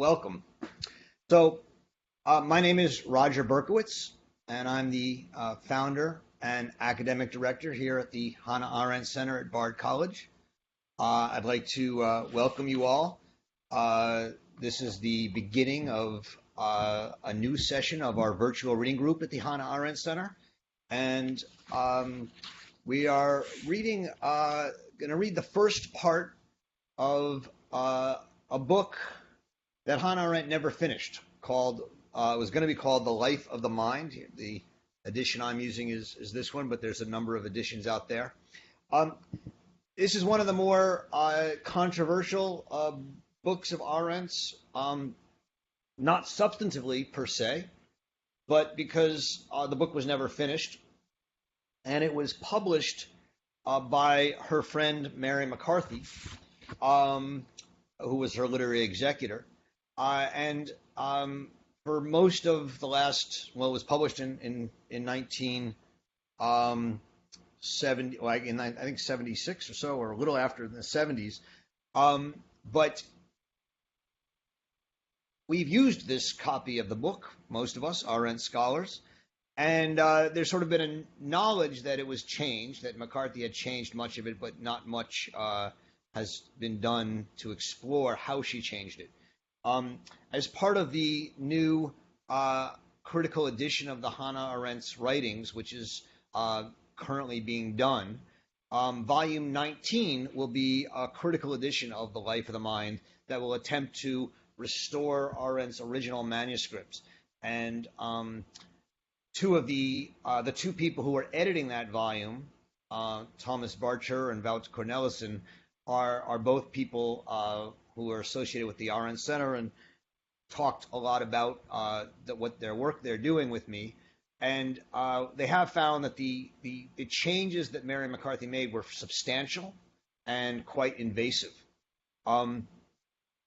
welcome. So, my name is Roger Berkowitz, and I'm the founder and academic director here at the Hannah Arendt Center at Bard College. I'd like to welcome you all. This is the beginning of a new session of our virtual reading group at the Hannah Arendt Center, and we are going to read the first part of a book that Hannah Arendt never finished, called it was going to be called The Life of the Mind. The edition I'm using is this one, but there's a number of editions out there. This is one of the more controversial books of Arendt's, not substantively per se, but because the book was never finished, and it was published by her friend Mary McCarthy, who was her literary executor. And for most of the last, well, it was published in 1970, like I think 76 or so, or a little after in the 70s. But we've used this copy of the book, most of us, Arendt scholars, and there's sort of been a knowledge that it was changed, that McCarthy had changed much of it, but not much has been done to explore how she changed it. As part of the new critical edition of the Hannah Arendt's writings, which is currently being done, volume 19 will be a critical edition of The Life of the Mind that will attempt to restore Arendt's original manuscripts. And two of the two people who are editing that volume, Thomas Barcher and Wout Cornelissen, are both people who are associated with the Arendt Center and talked a lot about what their work they're doing with me. And they have found that the changes that Mary McCarthy made were substantial and quite invasive.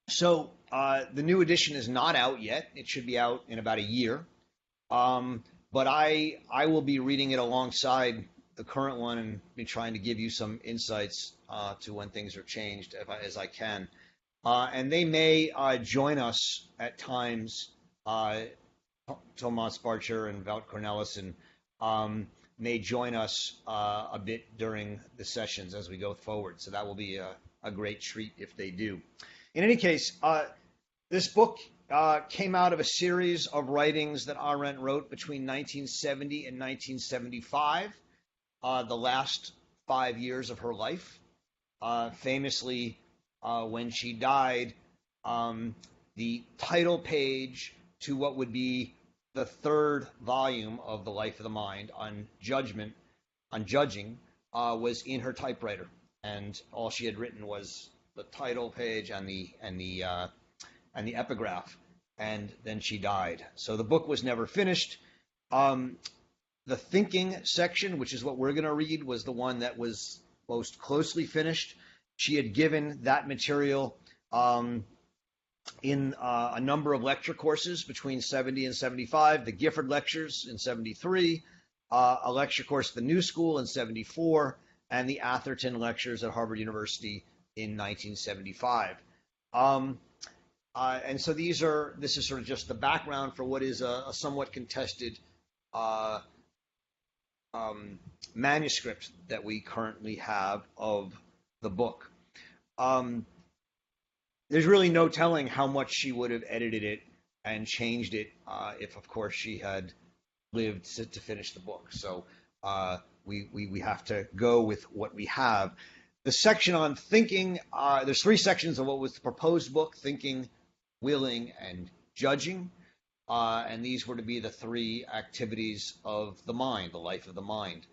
So the new edition is not out yet. It should be out in about a year. But I will be reading it alongside the current one and be trying to give you some insights to when things are changed as I can. And they may join us at times. Thomas Barcher and Wout Cornelissen may join us a bit during the sessions as we go forward. So that will be a great treat if they do. In any case, this book came out of a series of writings that Arendt wrote between 1970 and 1975, the last 5 years of her life. Famously, when she died, the title page to what would be the third volume of The Life of the Mind on judging, was in her typewriter, and all she had written was the title page and the epigraph, and then she died. So the book was never finished. The thinking section, which is what we're going to read, was the one that was most closely finished. She had given that material in a number of lecture courses between 70 and 75, the Gifford lectures in 73, a lecture course at the New School in 74, and the Atherton lectures at Harvard University in 1975. And so this is sort of just the background for what is a somewhat contested manuscript that we currently have of the book. There's really no telling how much she would have edited it and changed it if, of course, she had lived to finish the book. So we have to go with what we have. The section on thinking, there's three sections of what was the proposed book: thinking, willing, and judging. And these were to be the three activities of the mind, the life of the mind.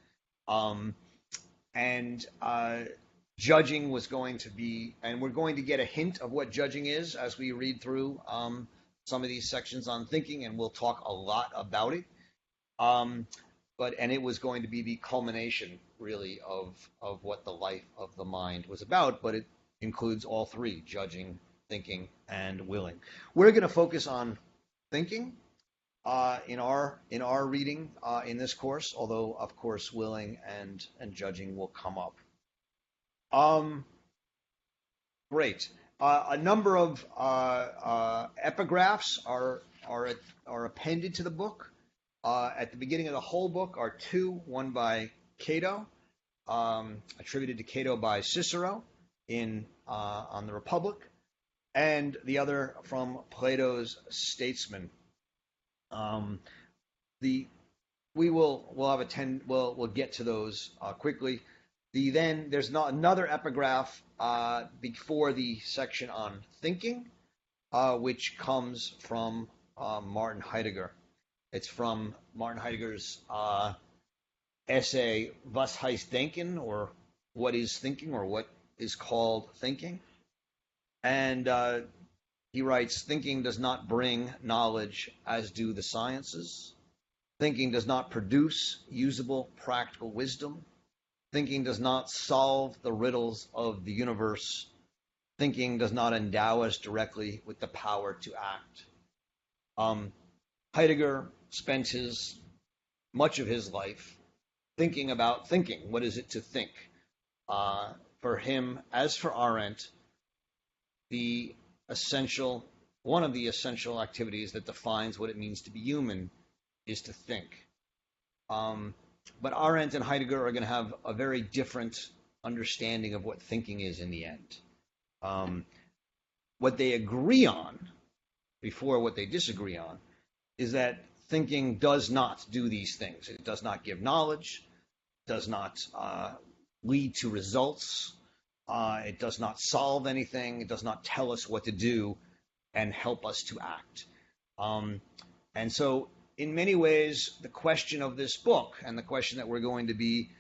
Judging was going to be, and we're going to get a hint of what judging is as we read through some of these sections on thinking, and we'll talk a lot about it. And it was going to be the culmination, really, of what the life of the mind was about, but it includes all three: judging, thinking, and willing. We're going to focus on thinking in our reading in this course, although, of course, willing and judging will come up. Great. A number of epigraphs are appended to the book. At the beginning of the whole book are two, one by Cato, attributed to Cato by Cicero on the Republic, and the other from Plato's Statesman. We'll get to those quickly. There's another epigraph before the section on thinking, which comes from Martin Heidegger. It's from Martin Heidegger's essay Was heißt denken, or what is thinking, or what is called thinking. And he writes, thinking does not bring knowledge as do the sciences. Thinking does not produce usable practical wisdom. Thinking does not solve the riddles of the universe. Thinking does not endow us directly with the power to act. Heidegger spent much of his life thinking about thinking. What is it to think? For him, as for Arendt, one of the essential activities that defines what it means to be human is to think. But Arendt and Heidegger are going to have a very different understanding of what thinking is in the end. What they agree on, before what they disagree on, is that thinking does not do these things. It does not give knowledge, does not lead to results, it does not solve anything, it does not tell us what to do and help us to act. And so in many ways, the question of this book, and the question that we're going to be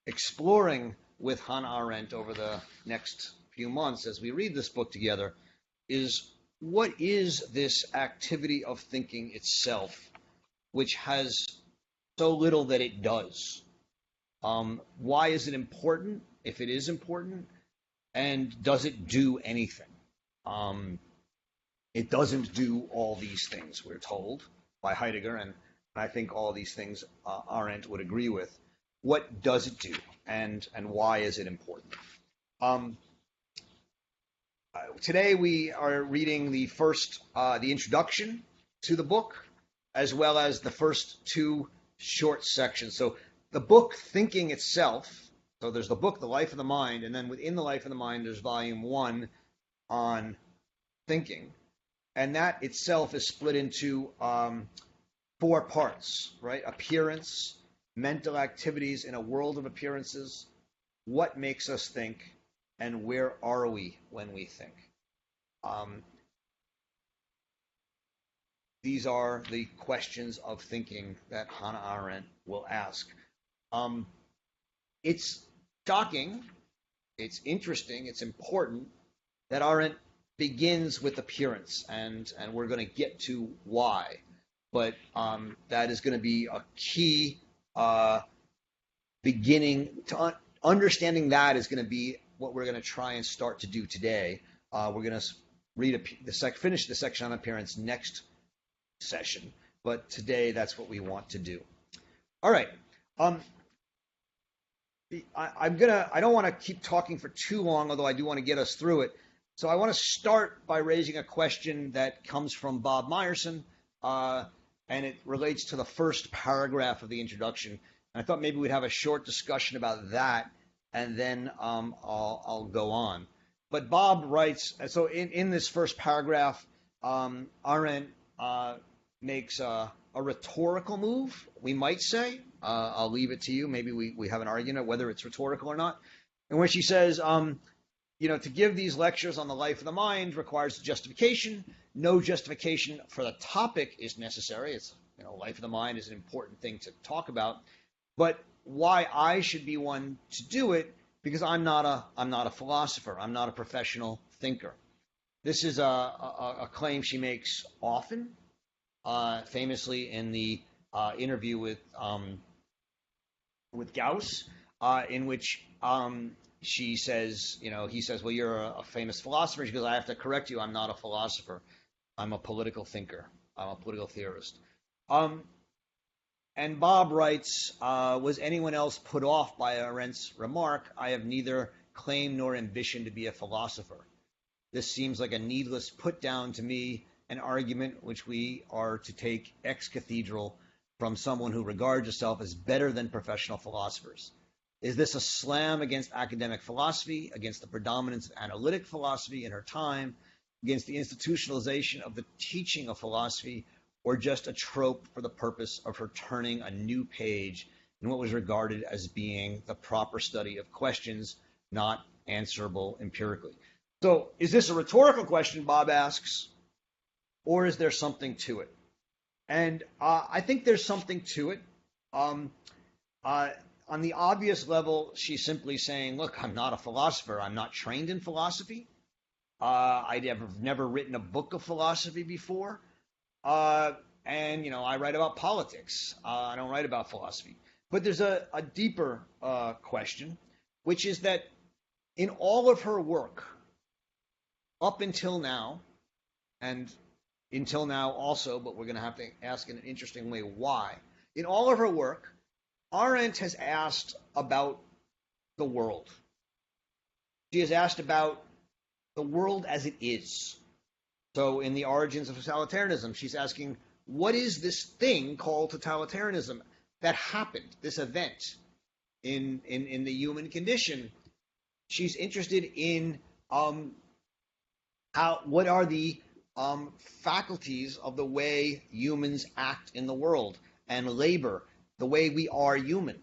exploring with Hannah Arendt over the next few months as we read this book together, is what is this activity of thinking itself, which has so little that it does? Why is it important, if it is important, and does it do anything? It doesn't do all these things, we're told by Heidegger, and I think all these things Arendt would agree with. What does it do, and why is it important? Today we are reading the introduction to the book, as well as the first two short sections. So the book Thinking itself, so there's the book, The Life of the Mind, and then within The Life of the Mind, there's volume 1 on thinking. And that itself is split into 4 parts, right? Appearance, mental activities in a world of appearances, what makes us think, and where are we when we think? These are the questions of thinking that Hannah Arendt will ask. It's shocking, it's interesting, it's important that Arendt begins with appearance, and we're going to get to why. But that is going to be a key beginning to understanding. That is going to be what we're going to try and start to do today. We're going to finish the section on appearance next session, but today that's what we want to do. All right. I don't want to keep talking for too long, although I do want to get us through it. So I want to start by raising a question that comes from Bob Meyerson, and it relates to the first paragraph of the introduction. And I thought maybe we'd have a short discussion about that, and then I'll go on. But Bob writes, so in this first paragraph, Arendt makes a rhetorical move, we might say. I'll leave it to you. Maybe we have an argument whether it's rhetorical or not, in which he says, to give these lectures on the life of the mind requires justification. No justification for the topic is necessary. It's, life of the mind is an important thing to talk about. But why I should be one to do it, because I'm not a philosopher. I'm not a professional thinker. This is a claim she makes often, famously in the interview with Gauss, in which she says, he says, well, you're a famous philosopher. She goes, I have to correct you. I'm not a philosopher. I'm a political thinker. I'm a political theorist. And Bob writes, was anyone else put off by Arendt's remark? I have neither claim nor ambition to be a philosopher. This seems like a needless put down to me, an argument which we are to take ex cathedral from someone who regards herself as better than professional philosophers. Is this a slam against academic philosophy, against the predominance of analytic philosophy in her time, against the institutionalization of the teaching of philosophy, or just a trope for the purpose of her turning a new page in what was regarded as being the proper study of questions not answerable empirically? So is this a rhetorical question, Bob asks, or is there something to it? And I think there's something to it. On the obvious level, she's simply saying, look, I'm not a philosopher. I'm not trained in philosophy. I've never written a book of philosophy before. And, I write about politics. I don't write about philosophy. But there's a deeper question, which is that in all of her work, up until now, and until now also, but we're going to have to ask in an interesting way why, in all of her work, Arendt has asked about the world. She has asked about the world as it is. So in The Origins of Totalitarianism, she's asking, what is this thing called totalitarianism that happened, this event in the human condition? She's interested in what are the faculties of the way humans act in the world and labor, the way we are human.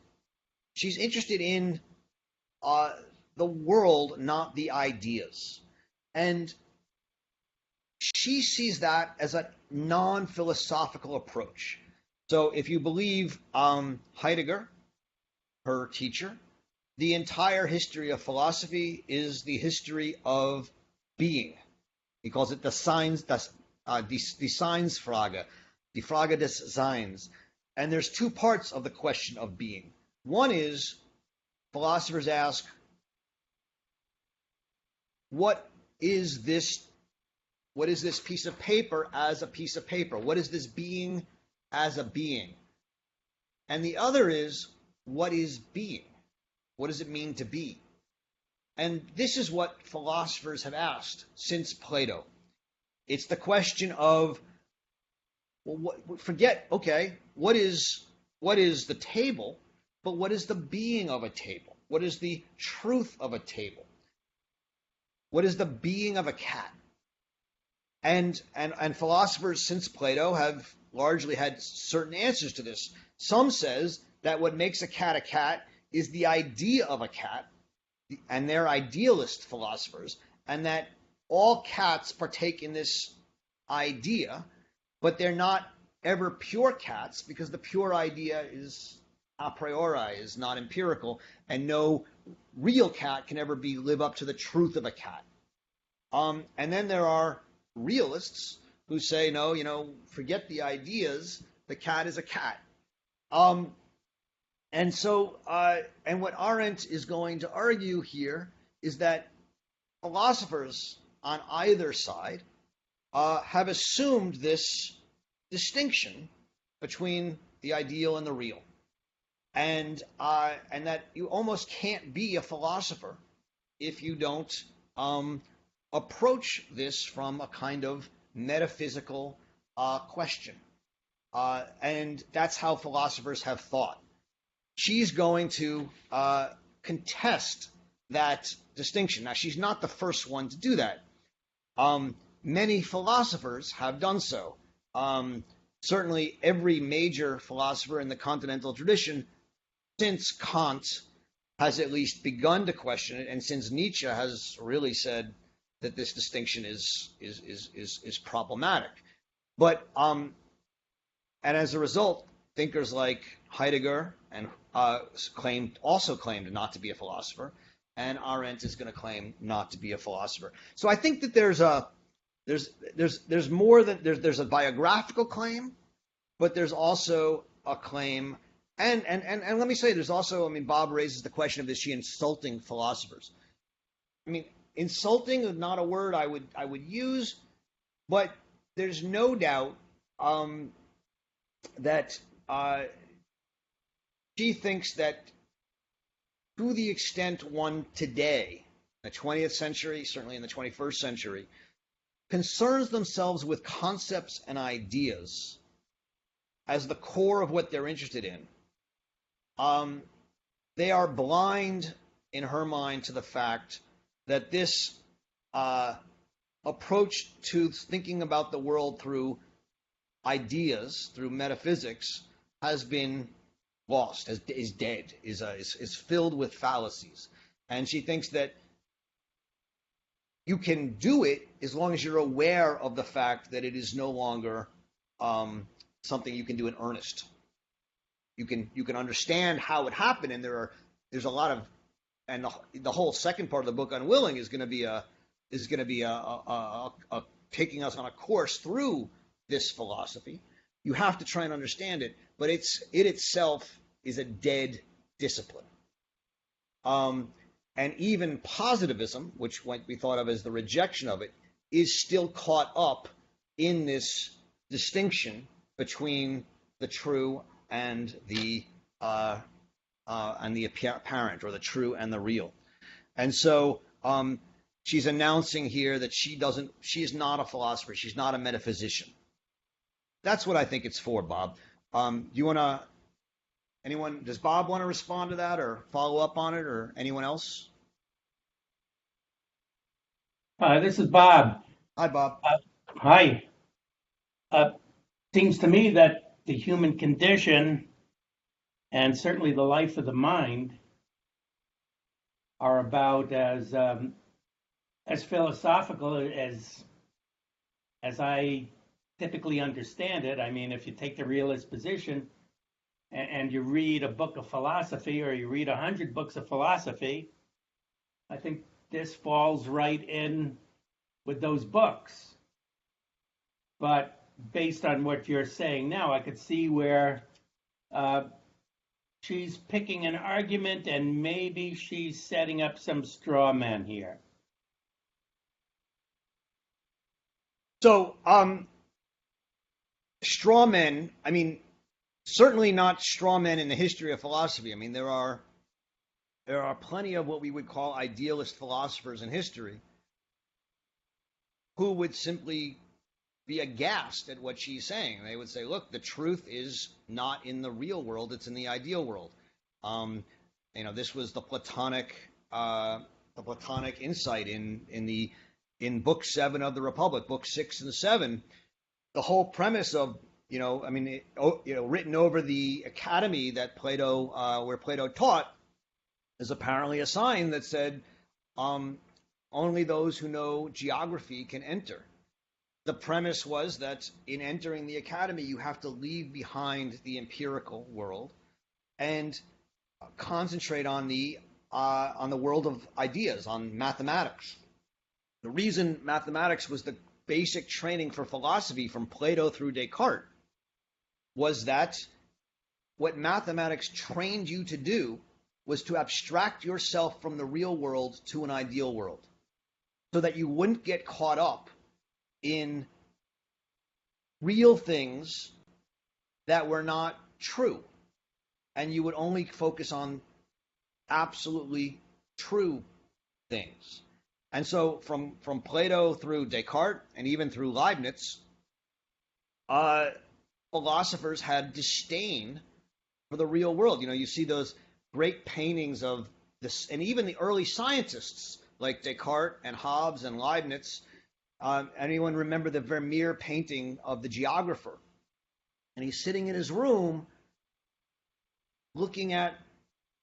She's interested in the world, not the ideas. And she sees that as a non-philosophical approach. So if you believe Heidegger, her teacher, the entire history of philosophy is the history of being. He calls it die Seinsfrage, die Frage des Seins. And there's two parts of the question of being. One is, philosophers ask, what is this piece of paper as a piece of paper? What is this being as a being? And the other is, what is being? What does it mean to be? And this is what philosophers have asked since Plato. It's the question of, well, what is the table, but what is the being of a table? What is the truth of a table? What is the being of a cat? And philosophers since Plato have largely had certain answers to this. Some says that what makes a cat is the idea of a cat, and they're idealist philosophers, and that all cats partake in this idea, but they're not ever pure cats because the pure idea is a priori, is not empirical, and no real cat can ever live up to the truth of a cat. And then there are realists who say, no, forget the ideas, the cat is a cat. And what Arendt is going to argue here is that philosophers on either side have assumed this distinction between the ideal and the real, and that you almost can't be a philosopher if you don't approach this from a kind of metaphysical question, and that's how philosophers have thought. She's going to contest that distinction. Now, she's not the first one to do that. Many philosophers have done so. Certainly, every major philosopher in the continental tradition, since Kant, has at least begun to question it, and since Nietzsche has really said that this distinction is problematic. But and as a result, thinkers like Heidegger and also claimed not to be a philosopher, and Arendt is going to claim not to be a philosopher. So I think that there's more than there's a biographical claim, but there's also a claim, and let me say, there's also, Bob raises the question of, is she insulting philosophers? Insulting is not a word I would use, but there's no doubt that she thinks that to the extent one today the 20th century, certainly in the 21st century, concerns themselves with concepts and ideas as the core of what they're interested in, they are blind, in her mind, to the fact that this approach to thinking about the world through ideas, through metaphysics, has been lost, is dead, is filled with fallacies. And she thinks that you can do it as long as you're aware of the fact that it is no longer something you can do in earnest. You can understand how it happened, and there's a lot of, and the whole second part of the book, Unwilling, is going to be taking us on a course through this philosophy. You have to try and understand it, but it itself is a dead discipline. And even positivism, which might be thought of as the rejection of it, is still caught up in this distinction between the true and the apparent, or the true and the real. And so she's announcing here that she is not a philosopher. She's not a metaphysician. That's what I think it's for, Bob. Does Bob want to respond to that or follow up on it, or anyone else? This is Bob. Hi, Bob. Hi. Seems to me that the human condition, and certainly the life of the mind, are about as philosophical as I typically understand it. I mean, if you take the realist position and you read a book of philosophy, or you read 100 books of philosophy, I think this falls right in with those books. But based on what you're saying now, I could see where she's picking an argument, and maybe she's setting up some straw man here. So, straw men, I mean, certainly not straw men in the history of philosophy. I mean, there are plenty of what we would call idealist philosophers in history who would simply be aghast at what she's saying. They would say, look, the truth is not in the real world, it's in the ideal world. This was the Platonic insight in Book 7 of the Republic, Book 6 and 7. The whole premise of, written over the academy that where Plato taught, is apparently a sign that said, only those who know geography can enter. The premise was that in entering the academy, you have to leave behind the empirical world and concentrate on the world of ideas, on mathematics. The reason mathematics was the basic training for philosophy from Plato through Descartes was that what mathematics trained you to do was to abstract yourself from the real world to an ideal world, so that you wouldn't get caught up in real things that were not true, and you would only focus on absolutely true things. And so from Plato through Descartes and even through Leibniz, philosophers had disdain for the real world. You see those great paintings of this, and even the early scientists like Descartes and Hobbes and Leibniz. Anyone remember the Vermeer painting of the geographer? And he's sitting in his room looking at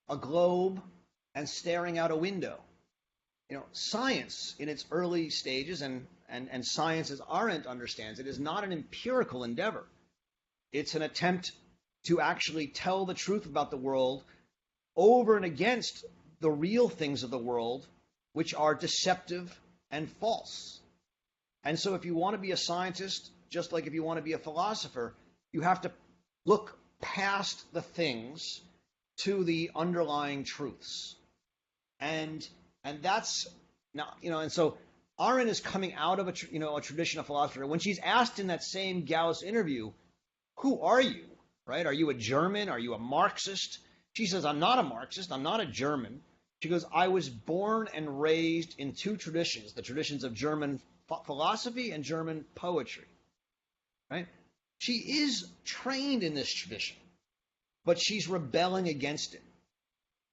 a globe and staring out a window. Science in its early stages, and science as Arendt understands it, is not an empirical endeavor. It's an attempt to actually tell the truth about the world over and against the real things of the world, which are deceptive and false. And so if you want to be a scientist, just like if you want to be a philosopher, you have to look past the things to the underlying truths. And that's now, and so Arendt is coming out of a tradition of philosophy. When she's asked in that same Gauss interview, who are you, right? Are you a German? Are you a Marxist? She says, I'm not a Marxist. I'm not a German. She goes, I was born and raised in two traditions, the traditions of German philosophy and German poetry, right? She is trained in this tradition, but she's rebelling against it.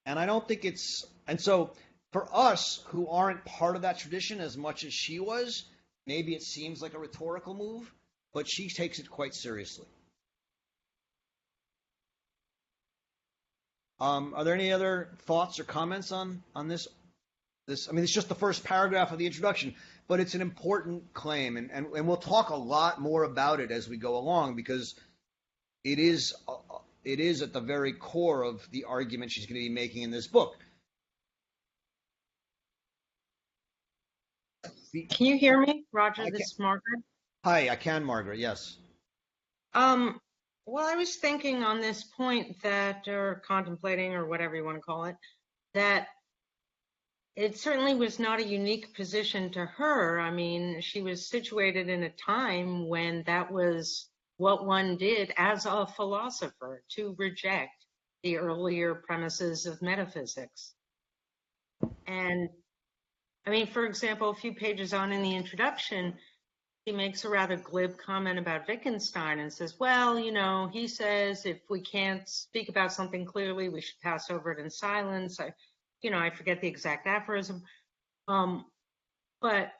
And I don't think and so for us who aren't part of that tradition as much as she was, maybe it seems like a rhetorical move, but she takes it quite seriously. Are there any other thoughts or comments on this? I mean, it's just the first paragraph of the introduction, but it's an important claim, and we'll talk a lot more about it as we go along, because it is at the very core of the argument she's going to be making in this book. Can you hear me, Roger? This is Margaret. Hi, I can, Margaret. Yes. Well, I was thinking on this point that, or contemplating, or whatever you want to call it, that it certainly was not a unique position to her. I mean, she was situated in a time when that was what one did as a philosopher, to reject the earlier premises of metaphysics. And I mean, for example, a few pages on in the introduction, he makes a rather glib comment about Wittgenstein and says, well, you know, he says if we can't speak about something clearly, we should pass over it in silence. I forget the exact aphorism. But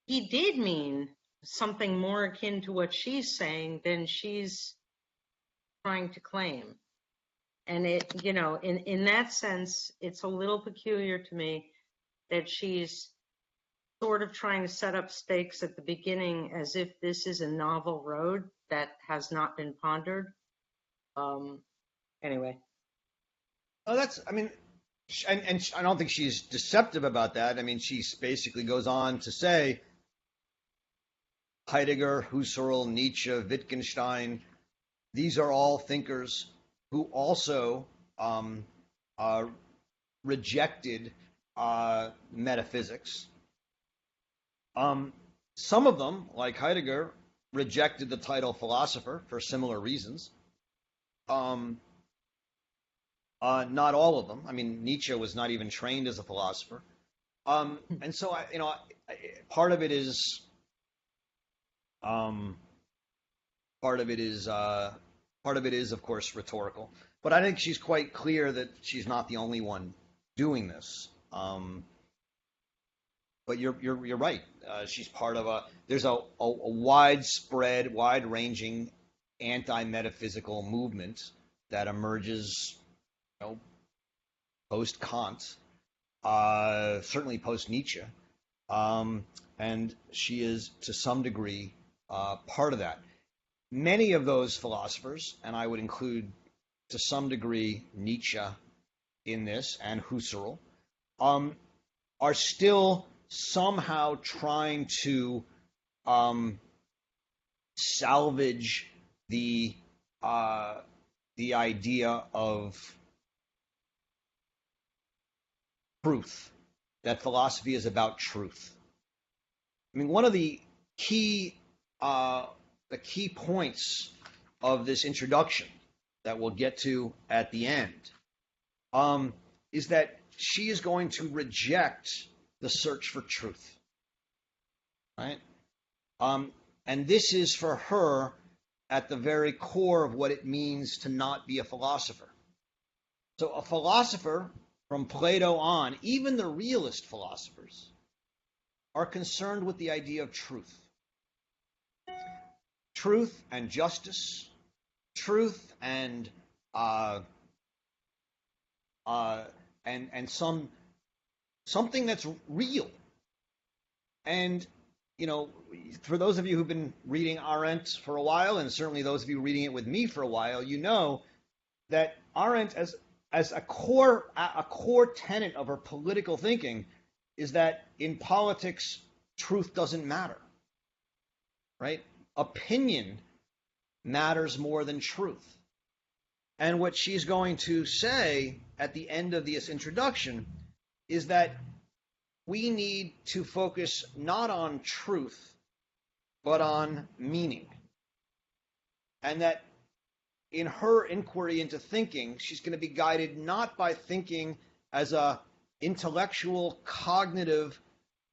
he did mean something more akin to what she's saying than she's trying to claim. And it, in that sense, it's a little peculiar to me that she's sort of trying to set up stakes at the beginning as if this is a novel road that has not been pondered. Anyway. Oh, and I don't think she's deceptive about that. I mean, she basically goes on to say Heidegger, Husserl, Nietzsche, Wittgenstein, these are all thinkers who also rejected metaphysics. Some of them, like Heidegger, rejected the title philosopher for similar reasons. Not all of them. I mean, Nietzsche was not even trained as a philosopher. And so, part of it is, of course, rhetorical. But I think she's quite clear that she's not the only one doing this. But you're right. She's part of there's a widespread, wide-ranging anti-metaphysical movement that emerges, post Kant, certainly post Nietzsche, and she is to some degree part of that. Many of those philosophers, and I would include to some degree Nietzsche in this and Husserl, are still somehow trying to salvage the idea of truth, that philosophy is about truth. I mean, one of the key points of this introduction that we'll get to at the end is that she is going to reject the search for truth, right? And this is for her at the very core of what it means to not be a philosopher. So a philosopher from Plato on, even the realist philosophers, are concerned with the idea of truth. Truth and justice, truth and something that's real. And for those of you who've been reading Arendt for a while, and certainly those of you reading it with me for a while, you know that Arendt, as a core tenet of her political thinking, is that in politics, truth doesn't matter, right? Opinion matters more than truth. And what she's going to say at the end of this introduction is that we need to focus not on truth, but on meaning. And that in her inquiry into thinking, she's going to be guided not by thinking as a intellectual, cognitive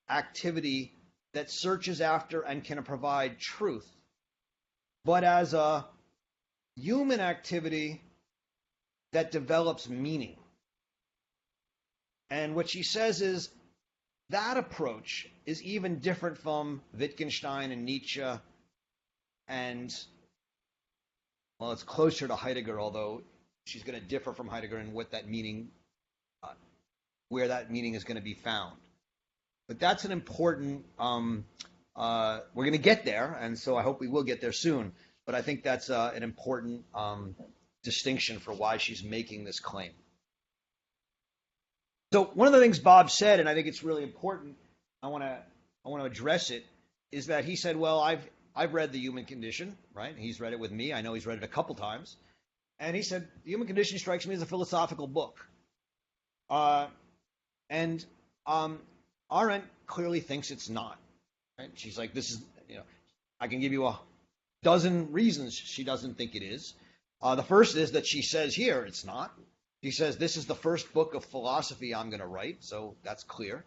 activity that searches after and can provide truth, but as a human activity that develops meaning. And what she says is that approach is even different from Wittgenstein and Nietzsche, and, well, it's closer to Heidegger, although she's going to differ from Heidegger in what that meaning, where that meaning is going to be found. But that's an important, we're going to get there, and so I hope we will get there soon. But I think that's an important distinction for why she's making this claim. So one of the things Bob said, and I think it's really important, I want to address it, is that he said, well, I've read The Human Condition, right? He's read it with me. I know he's read it a couple times. And he said, The Human Condition strikes me as a philosophical book. And Arendt clearly thinks it's not. Right? She's like, this is, I can give you a dozen reasons she doesn't think it is. The first is that she says here it's not. She says, this is the first book of philosophy I'm going to write, so that's clear.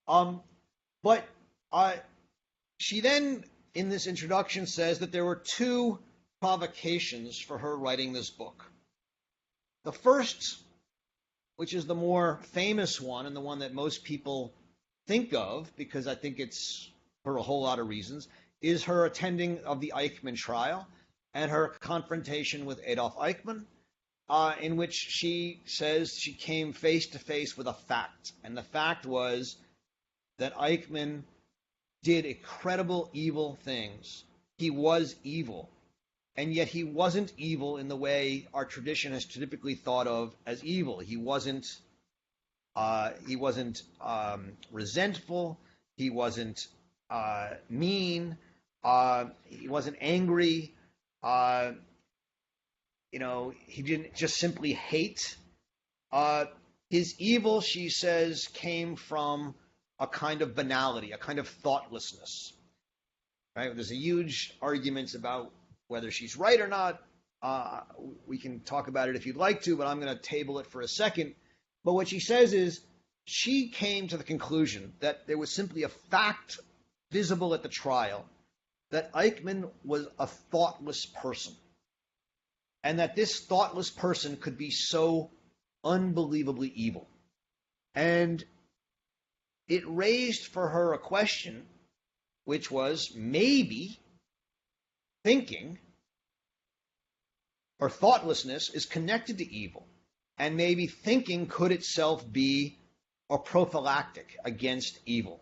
But she then, in this introduction, says that there were two provocations for her writing this book. The first, which is the more famous one and the one that most people think of, because I think it's for a whole lot of reasons, is her attending of the Eichmann trial and her confrontation with Adolf Eichmann, in which she says she came face to face with a fact. And the fact was that Eichmann did incredible evil things. He was evil. And yet he wasn't evil in the way our tradition has typically thought of as evil. He wasn't resentful. He wasn't mean. He wasn't angry. He didn't just simply hate. His evil, she says, came from a kind of banality, a kind of thoughtlessness. Right? There's a huge arguments about whether she's right or not. We can talk about it if you'd like to, but I'm going to table it for a second. But what she says is she came to the conclusion that there was simply a fact visible at the trial that Eichmann was a thoughtless person, and that this thoughtless person could be so unbelievably evil. And it raised for her a question, which was maybe thinking or thoughtlessness is connected to evil, and maybe thinking could itself be a prophylactic against evil.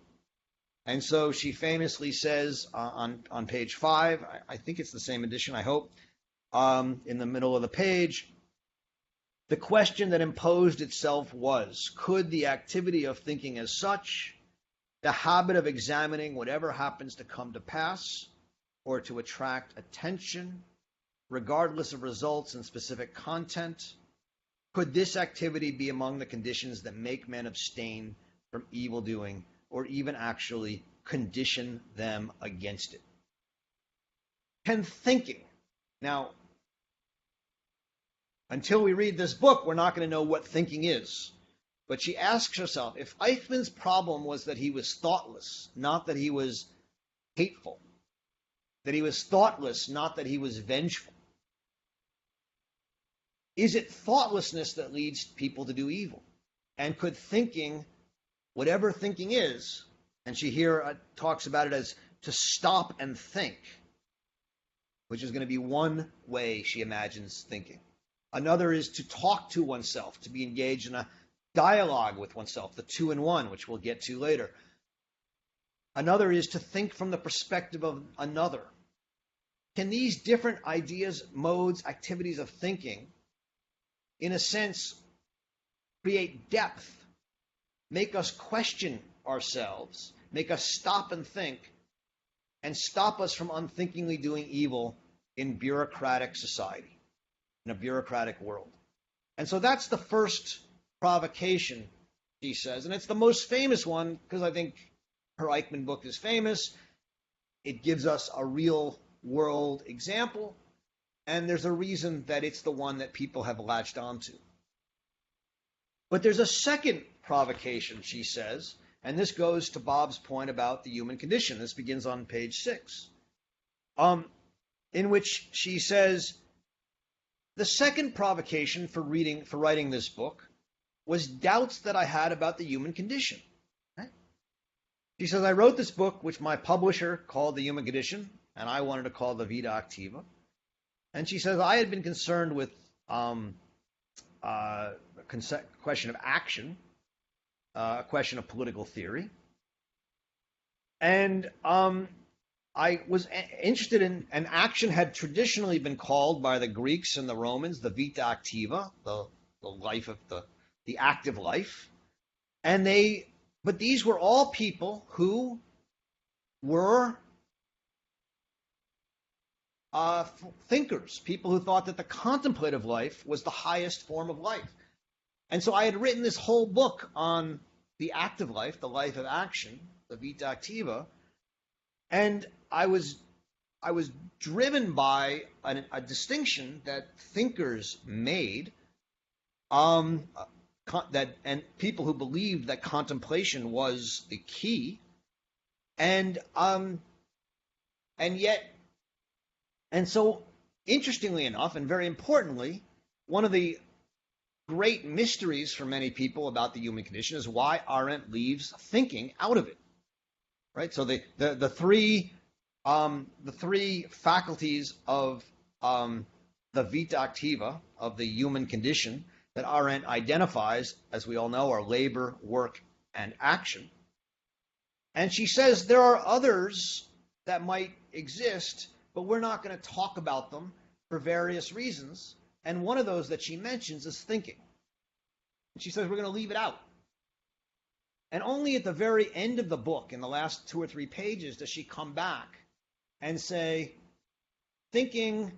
And so she famously says on page 5, I think it's the same edition, I hope, in the middle of the page, the question that imposed itself was, could the activity of thinking as such, the habit of examining whatever happens to come to pass, or to attract attention, regardless of results and specific content, could this activity be among the conditions that make men abstain from evil doing, or even actually condition them against it? Can thinking, now, until we read this book, we're not going to know what thinking is. But she asks herself, if Eichmann's problem was that he was thoughtless, not that he was hateful, that he was thoughtless, not that he was vengeful, is it thoughtlessness that leads people to do evil? And could thinking, whatever thinking is, and she here talks about it as to stop and think, which is going to be one way she imagines thinking. Another is to talk to oneself, to be engaged in a dialogue with oneself, the 2-in-1, which we'll get to later. Another is to think from the perspective of another. Can these different ideas, modes, activities of thinking, in a sense, create depth, make us question ourselves, make us stop and think, and stop us from unthinkingly doing evil in bureaucratic society, in a bureaucratic world? And so that's the first provocation, she says, and it's the most famous one because I think her Eichmann book is famous. It gives us a real world example, and there's a reason that it's the one that people have latched onto. But there's a second provocation, she says, and this goes to Bob's point about the human condition. This begins on page 6, in which she says, the second provocation for writing this book was doubts that I had about the human condition. Right? She says, I wrote this book, which my publisher called The Human Condition, and I wanted to call the Vita Activa. And she says, I had been concerned with question of action, a question of political theory. And I was interested in, and action had traditionally been called by the Greeks and the Romans the Vita Activa, the life of the active life. But these were all people who were thinkers, people who thought that the contemplative life was the highest form of life. And so I had written this whole book on the active life, the life of action, the Vita Activa, and I was driven by a distinction that thinkers made, and people who believed that contemplation was the key, and so interestingly enough, and very importantly, one of the great mysteries for many people about the human condition is why Arendt leaves thinking out of it. Right? So the three faculties of the Vita Activa, of the human condition, that Arendt identifies, as we all know, are labor, work, and action. And she says there are others that might exist, but we're not going to talk about them for various reasons. And one of those that she mentions is thinking. And she says we're going to leave it out. And only at the very end of the book, in the last 2 or 3 pages, does she come back and say, thinking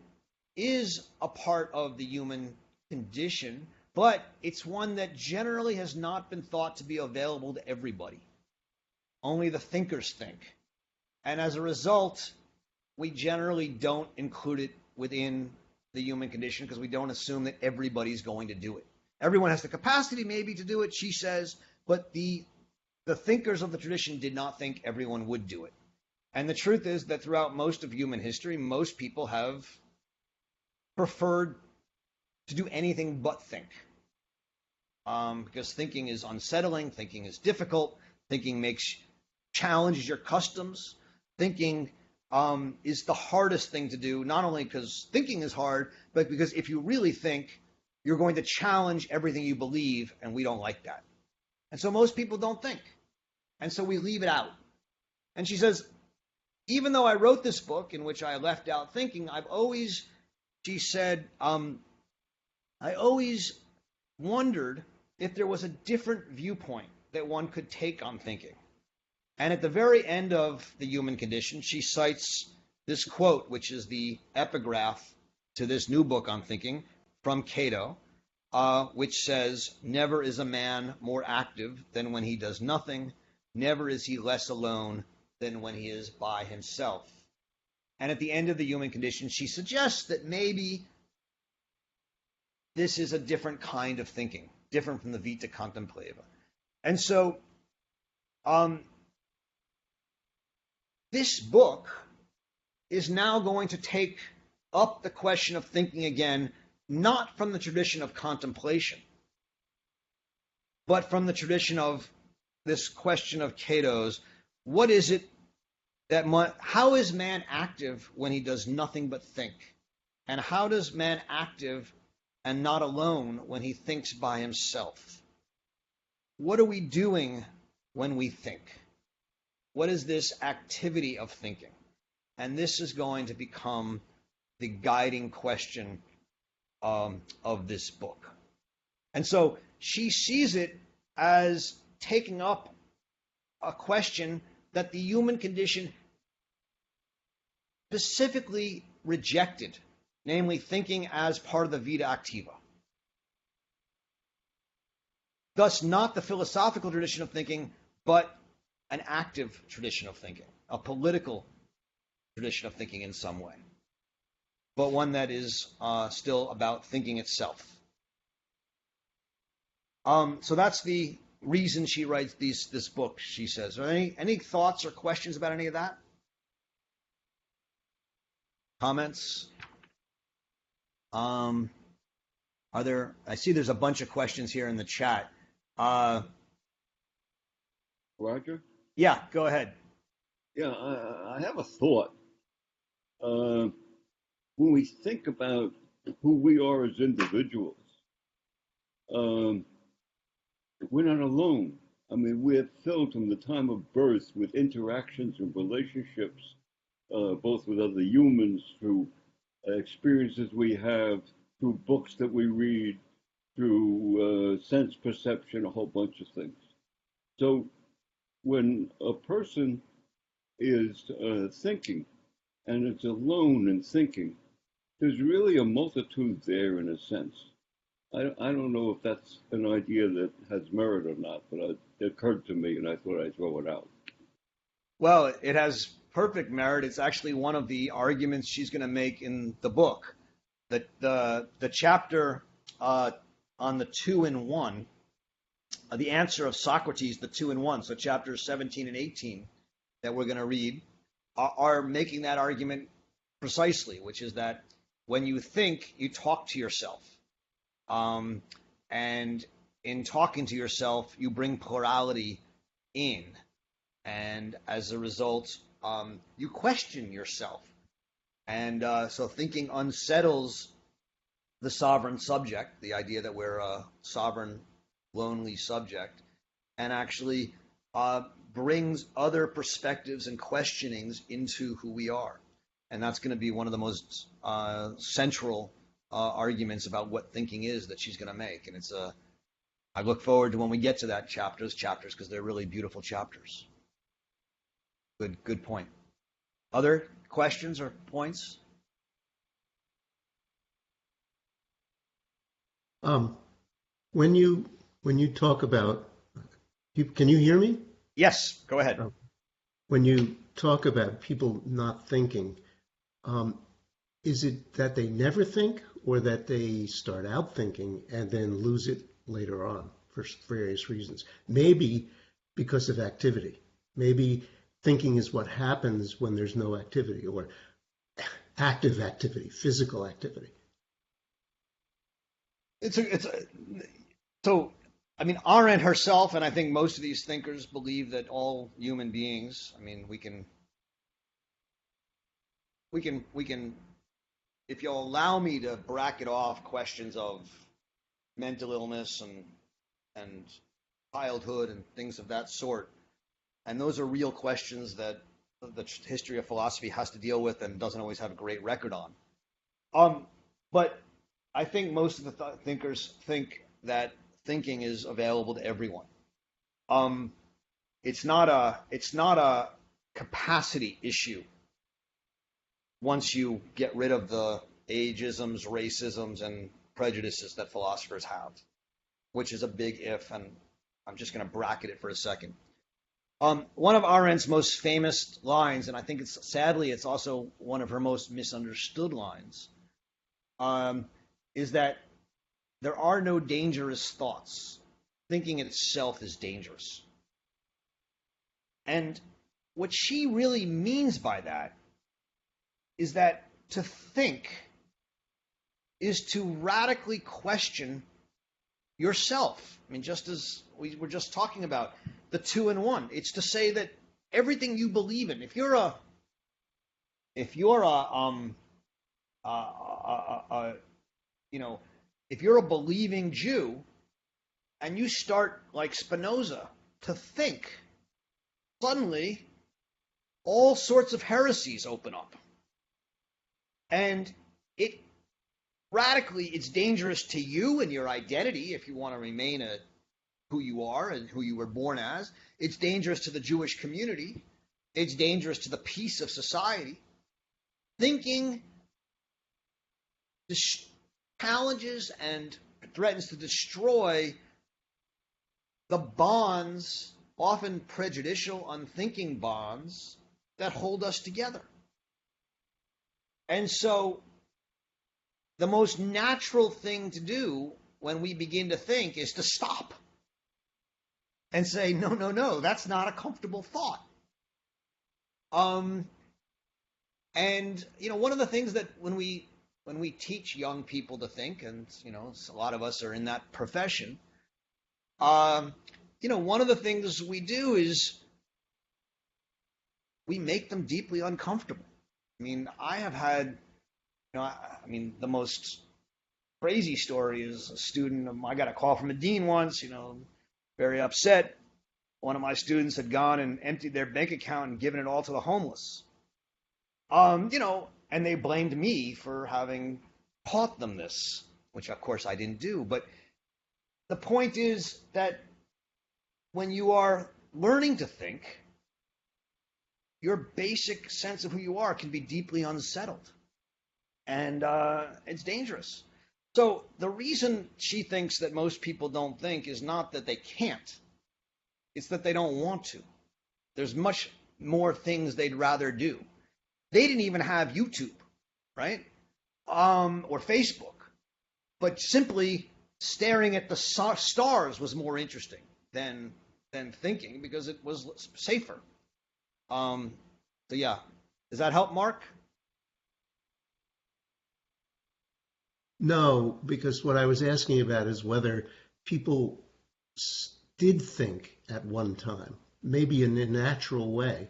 is a part of the human condition, but it's one that generally has not been thought to be available to everybody. Only the thinkers think. And as a result, we generally don't include it within the human condition because we don't assume that everybody's going to do it. Everyone has the capacity maybe to do it, she says, but the thinkers of the tradition did not think everyone would do it. And the truth is that throughout most of human history, most people have preferred to do anything but think. Because thinking is unsettling, thinking is difficult, thinking challenges your customs. Thinking is the hardest thing to do, not only because thinking is hard, but because if you really think, you're going to challenge everything you believe, and we don't like that. And so most people don't think. And so we leave it out. And she says, even though I wrote this book in which I left out thinking, she said, I always wondered if there was a different viewpoint that one could take on thinking. And at the very end of The Human Condition, she cites this quote, which is the epigraph to this new book on thinking from Cato, which says, never is a man more active than when he does nothing. Never is he less alone than when he is by himself. And at the end of The Human Condition, she suggests that maybe this is a different kind of thinking, different from the Vita Contemplativa. And so this book is now going to take up the question of thinking again, not from the tradition of contemplation, but from the tradition of this question of Cato's, what is it how is man active when he does nothing but think? And how does man active and not alone when he thinks by himself? What are we doing when we think? What is this activity of thinking? And this is going to become the guiding question of this book. And so she sees it as taking up a question that the human condition specifically rejected, namely thinking as part of the Vita Activa. Thus, not the philosophical tradition of thinking, but an active tradition of thinking, a political tradition of thinking in some way. but one that is still about thinking itself. So that's the reason she writes this book, she says. Are there any thoughts or questions about any of that? Comments? Are there? I see there's a bunch of questions here in the chat. Roger? Yeah, go ahead. Yeah, I have a thought. When we think about who we are as individuals, we're not alone. I mean, we're filled from the time of birth with interactions and relationships, both with other humans, through experiences we have, through books that we read, through sense perception, a whole bunch of things. So when a person is thinking and it's alone in thinking, there's really a multitude there in a sense. I don't know if that's an idea that has merit or not, but it occurred to me and I thought I'd throw it out. Well, it has perfect merit. It's actually one of the arguments she's going to make in the book. The chapter on the 2 in 1, the answer of Socrates, the 2 in 1, so chapters 17 and 18 that we're going to read, are making that argument precisely, which is that when you think, you talk to yourself. And in talking to yourself, you bring plurality in. And as a result, you question yourself. And so thinking unsettles the sovereign subject, the idea that we're a sovereign, lonely subject, and actually brings other perspectives and questionings into who we are. And that's going to be one of the most central arguments about what thinking is that she's going to make. And I look forward to when we get to those chapters, because they're really beautiful chapters. Good point. Other questions or points? When you talk about, can you hear me? Yes, go ahead. When you talk about people not thinking, is it that they never think, or that they start out thinking and then lose it later on for various reasons? Maybe because of activity. Maybe thinking is what happens when there's no activity, or active activity, physical activity. So, I mean, Arendt herself, and I think most of these thinkers believe that all human beings, I mean, we can, if you'll allow me to bracket off questions of mental illness and childhood and things of that sort, and those are real questions that the history of philosophy has to deal with and doesn't always have a great record on. But I think most of the thinkers think that thinking is available to everyone. It's not a capacity issue once you get rid of the ageisms, racisms, and prejudices that philosophers have, which is a big if, and I'm just going to bracket it for a second. One of Arendt's most famous lines, and I think sadly it's also one of her most misunderstood lines, is that there are no dangerous thoughts. Thinking itself is dangerous. And what she really means by that is that to think is to radically question yourself. I mean, just as we were just talking about the 2 in 1, it's to say that everything you believe in, if you're a believing Jew and you start, like Spinoza, to think, suddenly all sorts of heresies open up. And it's dangerous to you and your identity if you want to remain who you are and who you were born as. It's dangerous to the Jewish community. It's dangerous to the peace of society. Thinking challenges and threatens to destroy the bonds, often prejudicial, unthinking bonds, that hold us together. And so the most natural thing to do when we begin to think is to stop and say, no, no, no, that's not a comfortable thought. And one of the things that when we teach young people to think, and a lot of us are in that profession, one of the things we do is we make them deeply uncomfortable. I mean, I have had, the most crazy story is a student. I got a call from a dean once, very upset. One of my students had gone and emptied their bank account and given it all to the homeless. And they blamed me for having taught them this, which of course I didn't do. But the point is that when you are learning to think, your basic sense of who you are can be deeply unsettled. And it's dangerous. So the reason she thinks that most people don't think is not that they can't. It's that they don't want to. There's much more things they'd rather do. They didn't even have YouTube, right? Or Facebook. But simply staring at the stars was more interesting than thinking, because it was safer. So yeah. Does that help, Mark? No, because what I was asking about is whether people did think at one time, maybe in a natural way,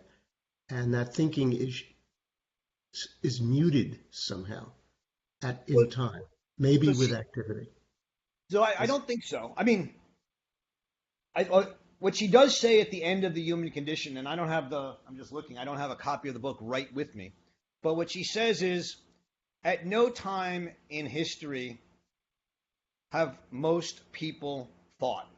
and that thinking is muted somehow in time, maybe with activity. So I don't think so. I mean, what she does say at the end of The Human Condition, and I'm just looking, I don't have a copy of the book right with me, but what she says is, at no time in history have most people thought.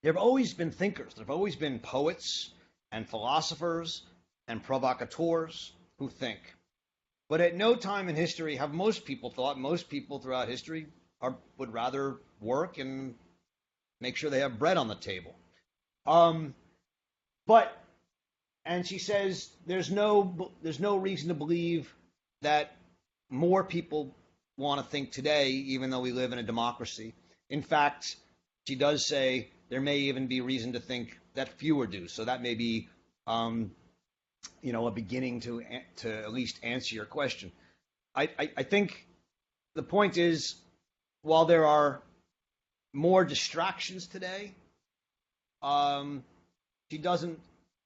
There have always been thinkers. There have always been poets and philosophers and provocateurs who think. But at no time in history have most people thought. Most people throughout history would rather work and make sure they have bread on the table. And she says there's no reason to believe that more people want to think today, even though we live in a democracy. In fact, she does say there may even be reason to think that fewer do. So that may be, a beginning to at least answer your question. I think the point is, while there are more distractions today,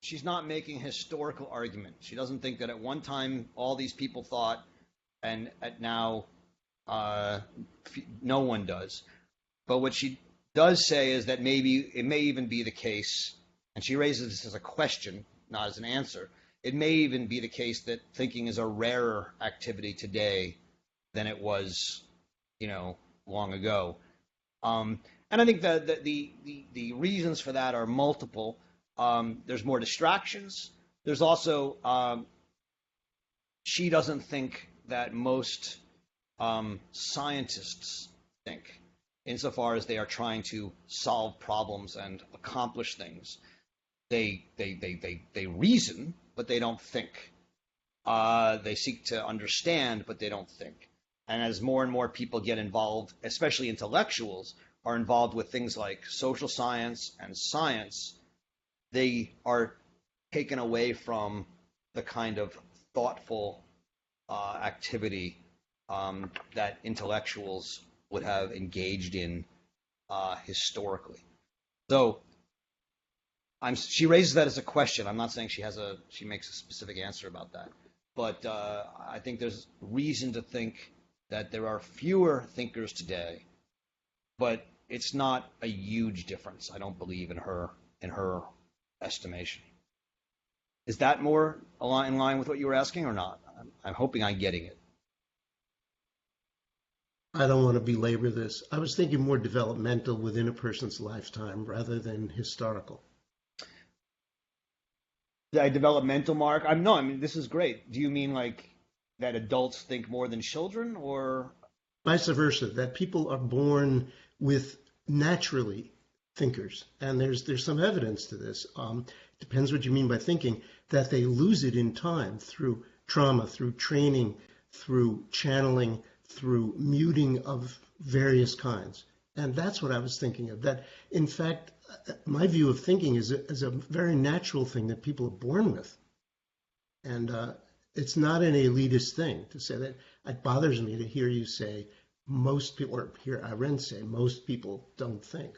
she's not making a historical argument. She doesn't think that at one time all these people thought, and at now no one does. But what she does say is that maybe it may even be the case, and she raises this as a question, not as an answer, it may even be the case that thinking is a rarer activity today than it was, long ago. And I think that the reasons for that are multiple. There's more distractions. There's also, she doesn't think that most scientists think, insofar as they are trying to solve problems and accomplish things. They reason, but they don't think. They seek to understand, but they don't think. And as more and more people get involved, especially intellectuals, are involved with things like social science and science, they are taken away from the kind of thoughtful activity that intellectuals would have engaged in historically. So she raises that as a question. I'm not saying she makes a specific answer about that, but I think there's reason to think that there are fewer thinkers today, but it's not a huge difference, I don't believe, in her estimation. Is that more in line with what you were asking or not? I'm hoping I'm getting it. I don't want to belabor this. I was thinking more developmental within a person's lifetime rather than historical. Developmental, Mark? This is great. Do you mean like that adults think more than children, or? Vice versa, that people are born with naturally thinkers. And there's some evidence to this. Depends what you mean by thinking, that they lose it in time through trauma, through training, through channeling, through muting of various kinds. And that's what I was thinking of, that in fact, my view of thinking is a very natural thing that people are born with. And it's not an elitist thing to say that. It bothers me to hear you say most people, or hear Arendt say most people don't think.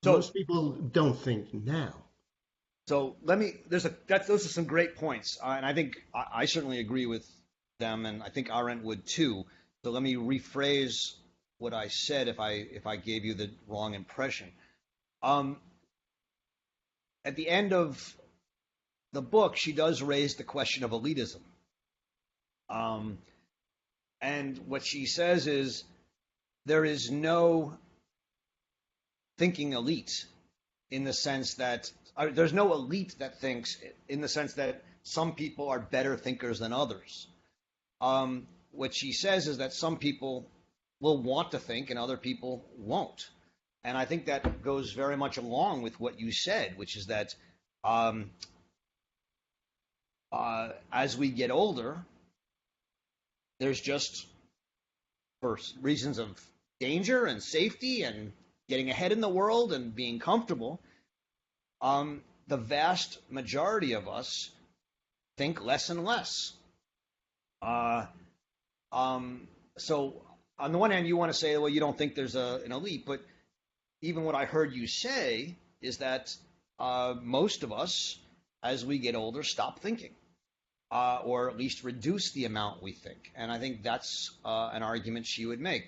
So, most people don't think now. So those are some great points. And I think I certainly agree with them, and I think Arendt would too. So let me rephrase what I said if I gave you the wrong impression. At the end of the book, she does raise the question of elitism. And what she says is there is no thinking elite in the sense that there's no elite that thinks in the sense that some people are better thinkers than others. What she says is that some people will want to think and other people won't. And I think that goes very much along with what you said, which is that as we get older, there's just, for reasons of danger and safety and getting ahead in the world and being comfortable, the vast majority of us think less and less. So on the one hand, you want to say, well, you don't think there's an elite, but even what I heard you say is that most of us, as we get older, stop thinking, or at least reduce the amount we think. And I think that's an argument she would make.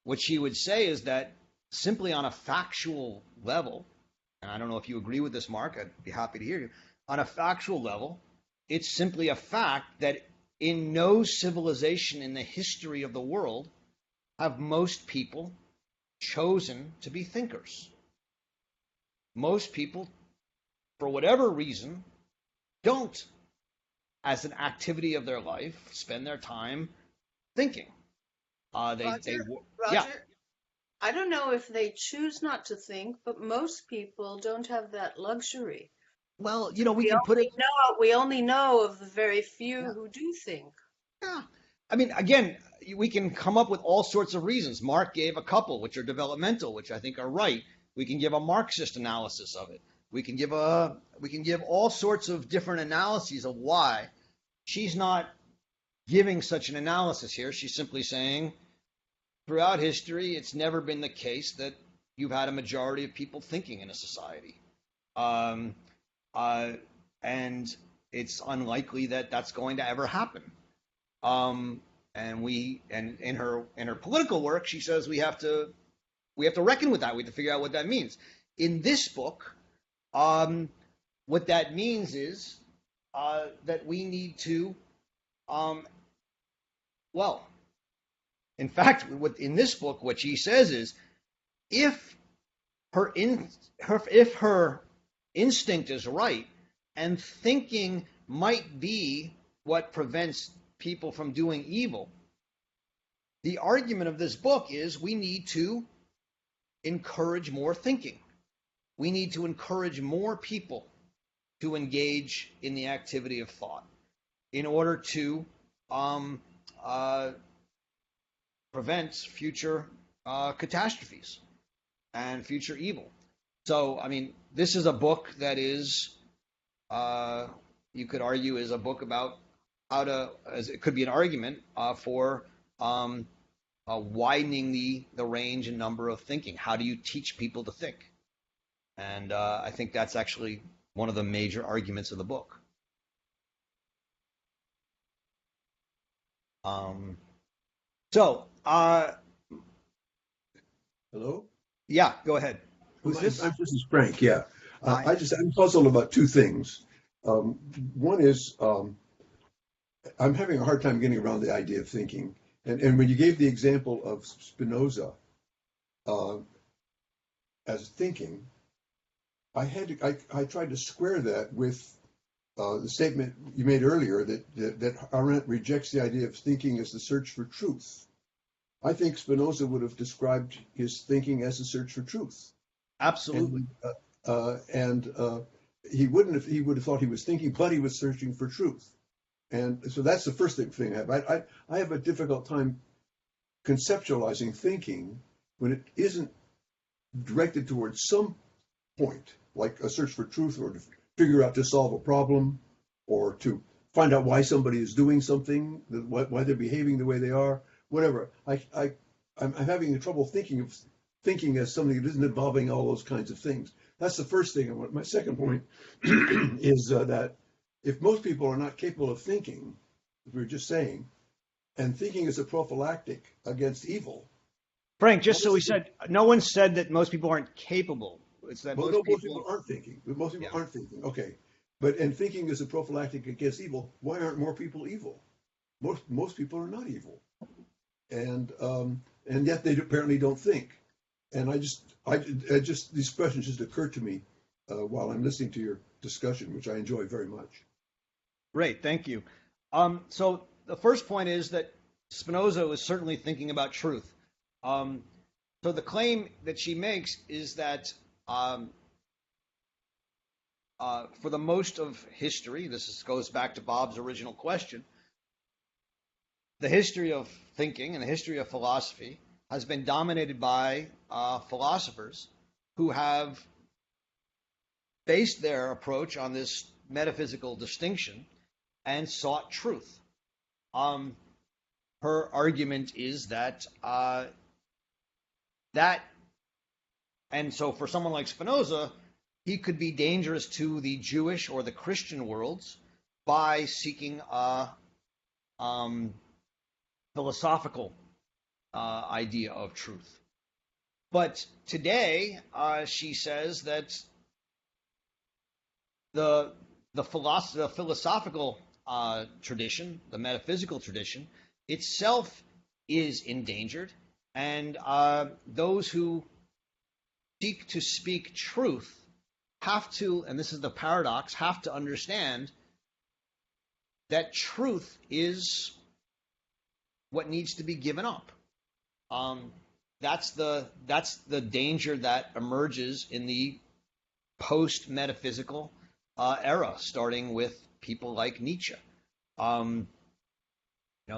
What she would say is that simply on a factual level, and I don't know if you agree with this, Mark, I'd be happy to hear you. On a factual level, it's simply a fact that in no civilization in the history of the world have most people chosen to be thinkers. Most people, for whatever reason, don't, as an activity of their life, spend their time thinking. Roger, yeah. I don't know if they choose not to think, but most people don't have that luxury. Well, we can put it. We only know of the very few who do think. Yeah. I mean, again, we can come up with all sorts of reasons. Mark gave a couple, which are developmental, which I think are right. We can give a Marxist analysis of it. We can give all sorts of different analyses of why. She's not giving such an analysis here. She's simply saying, throughout history, it's never been the case that you've had a majority of people thinking in a society. And it's unlikely that that's going to ever happen. And in her political work, she says we have to reckon with that. We have to figure out what that means. In this book, what that means is that we need to, in fact, in this book, what she says is, if her instinct is right, and thinking might be what prevents people from doing evil, the argument of this book is we need to encourage more thinking. We need to encourage more people to engage in the activity of thought in order to prevent future catastrophes and future evil. So, I mean, this is a book that is, you could argue, is a book about how to, as it could be an argument for widening the range and number of thinking. How do you teach people to think? And I think that's actually one of the major arguments of the book. Hello? Yeah, go ahead. Who's this? This is Frank, yeah. I'm puzzled about two things. One is I'm having a hard time getting around the idea of thinking. And when you gave the example of Spinoza as thinking, I tried to square that with the statement you made earlier that Arendt rejects the idea of thinking as the search for truth. I think Spinoza would have described his thinking as a search for truth. Absolutely. And he would have thought he was thinking, but he was searching for truth. And so that's the first thing I have. I have a difficult time conceptualizing thinking when it isn't directed towards some point, like a search for truth or to figure out to solve a problem or to find out why somebody is doing something, why they're behaving the way they are, whatever. I'm having trouble thinking as something that isn't involving all those kinds of things. That's the first thing. My second point is that if most people are not capable of thinking, as we were just saying, and thinking is a prophylactic against evil. Frank, just so we said, no one said that most people aren't capable. It's that Well, most most people people aren't thinking. Most people Yeah. aren't thinking. Okay, and thinking is a prophylactic against evil. Why aren't more people evil? Most people are not evil, and yet they apparently don't think. And I just these questions just occurred to me while I'm listening to your discussion, which I enjoy very much. Great, thank you. So the first point is that Spinoza was certainly thinking about truth. So the claim that she makes is that for the most of history, goes back to Bob's original question, the history of thinking and the history of philosophy has been dominated by philosophers who have based their approach on this metaphysical distinction and sought truth. Her argument is that and so for someone like Spinoza, he could be dangerous to the Jewish or the Christian worlds by seeking a philosophical idea of truth. But today, she says that the philosophical tradition, the metaphysical tradition, itself is endangered, and those who seek to speak truth have to, and this is the paradox, have to understand that truth is what needs to be given up. That's the danger that emerges in the post-metaphysical era, starting with people like Nietzsche.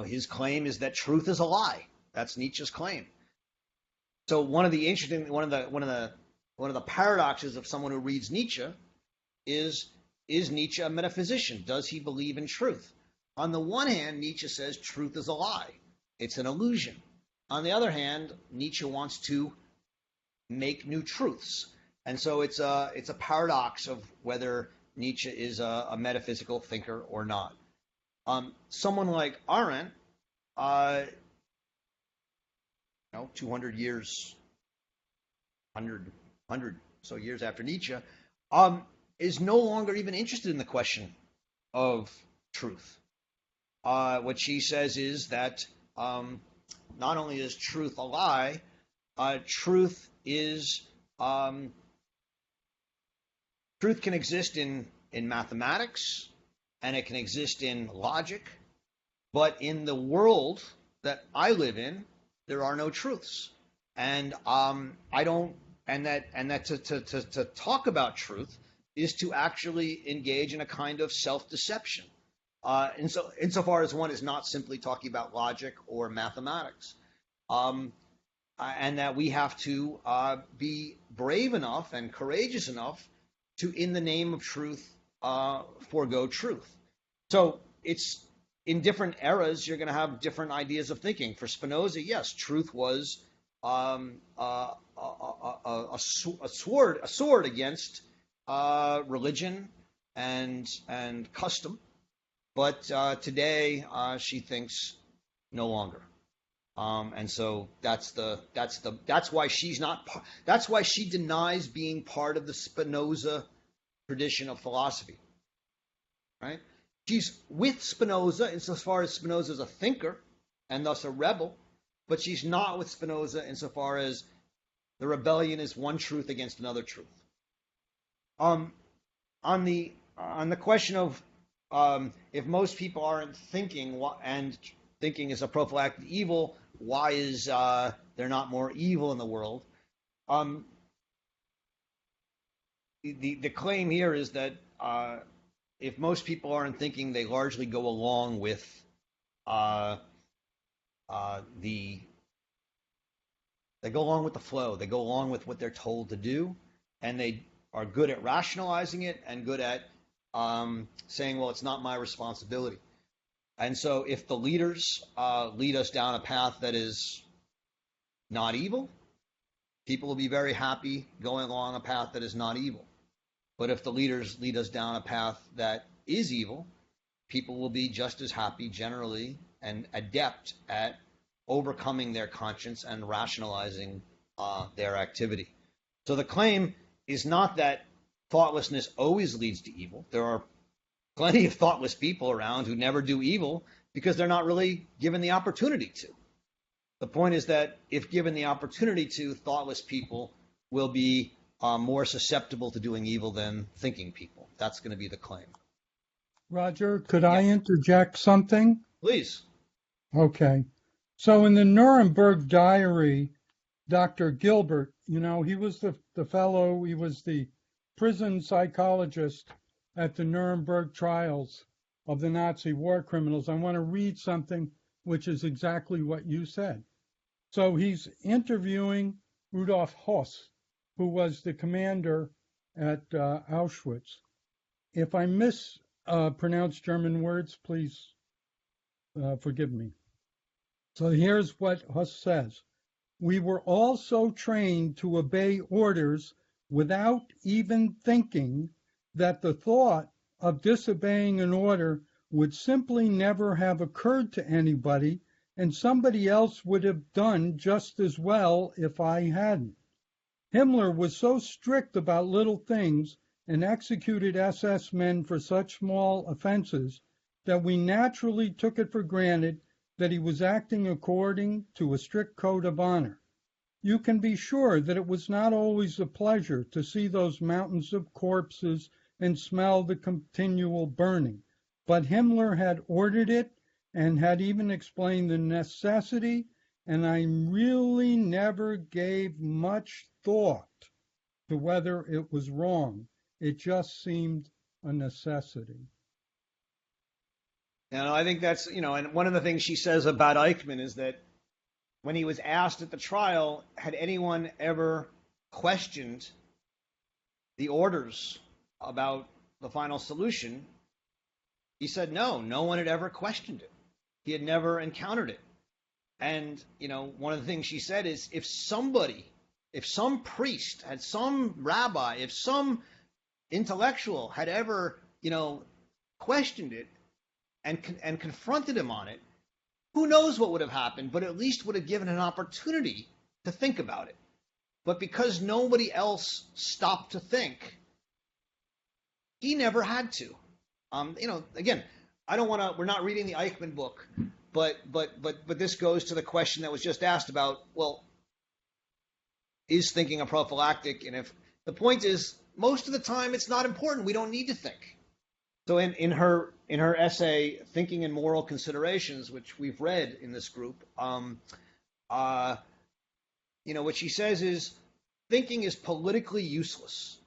His claim is that truth is a lie. That's Nietzsche's claim. So one of the paradoxes of someone who reads Nietzsche is Nietzsche a metaphysician? Does he believe in truth? On the one hand, Nietzsche says truth is a lie. It's an illusion. On the other hand, Nietzsche wants to make new truths. And so it's a paradox of whether Nietzsche is a metaphysical thinker or not. Someone like Arendt, 200 years, 100 so years after Nietzsche, is no longer even interested in the question of truth. What she says is that not only is truth a lie, truth can exist in mathematics, and it can exist in logic, but in the world that I live in, there are no truths. And to talk about truth is to actually engage in a kind of self-deception. Insofar as one is not simply talking about logic or mathematics, and that we have to be brave enough and courageous enough to, in the name of truth, forego truth. So it's in different eras, you're going to have different ideas of thinking. For Spinoza, yes, truth was a sword against religion and custom. But today, she thinks no longer, and so that's why that's why she denies being part of the Spinoza tradition of philosophy. Right? She's with Spinoza insofar as Spinoza is a thinker and thus a rebel, but she's not with Spinoza insofar as the rebellion is one truth against another truth. On the question of if most people aren't thinking and thinking is a prophylactic evil, why is there not more evil in the world? The claim here is that if most people aren't thinking, they largely go along with the They go along with the flow. They go along with what they're told to do, and they are good at rationalizing it and good at saying, well, it's not my responsibility. And so if the leaders lead us down a path that is not evil, people will be very happy going along a path that is not evil. But if the leaders lead us down a path that is evil, people will be just as happy generally and adept at overcoming their conscience and rationalizing their activity. So the claim is not that thoughtlessness always leads to evil. There are plenty of thoughtless people around who never do evil because they're not really given the opportunity to. The point is that if given the opportunity to, thoughtless people will be more susceptible to doing evil than thinking people. That's going to be the claim. Roger, could I interject something? Please. Okay. So in the Nuremberg Diary, Dr. Gilbert, he was the fellow, he was the prison psychologist at the Nuremberg trials of the Nazi war criminals. I want to read something which is exactly what you said. So he's interviewing Rudolf Höss, who was the commander at Auschwitz. If I mispronounce German words, please forgive me. So here's what Höss says. We were all so trained to obey orders without even thinking that the thought of disobeying an order would simply never have occurred to anybody, and somebody else would have done just as well if I hadn't. Himmler was so strict about little things and executed SS men for such small offenses that we naturally took it for granted that he was acting according to a strict code of honor. You can be sure that it was not always a pleasure to see those mountains of corpses and smell the continual burning, but Himmler had ordered it and had even explained the necessity, and I really never gave much thought to whether it was wrong. It just seemed a necessity. And I think that's, and one of the things she says about Eichmann is that when he was asked at the trial, had anyone ever questioned the orders about the final solution, he said no one had ever questioned it. He had never encountered it. And, one of the things she said is if some priest, had some rabbi, if some intellectual had ever, questioned it and confronted him on it, who knows what would have happened, but at least would have given an opportunity to think about it. But because nobody else stopped to think, he never had to. Again, we're not reading the Eichmann book, but this goes to the question that was just asked about, well, is thinking a prophylactic? And if the point is, most of the time it's not important. We don't need to think. So in her essay, Thinking and Moral Considerations, which we've read in this group, what she says is, thinking is politically useless,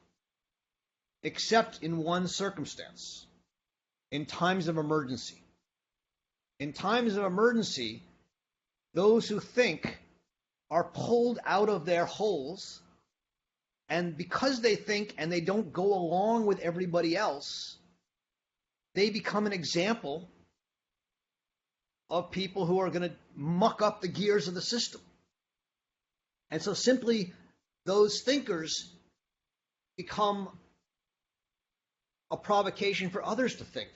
except in one circumstance, in times of emergency. In times of emergency, those who think are pulled out of their holes, and because they think and they don't go along with everybody else, they become an example of people who are going to muck up the gears of the system. And so simply those thinkers become a provocation for others to think,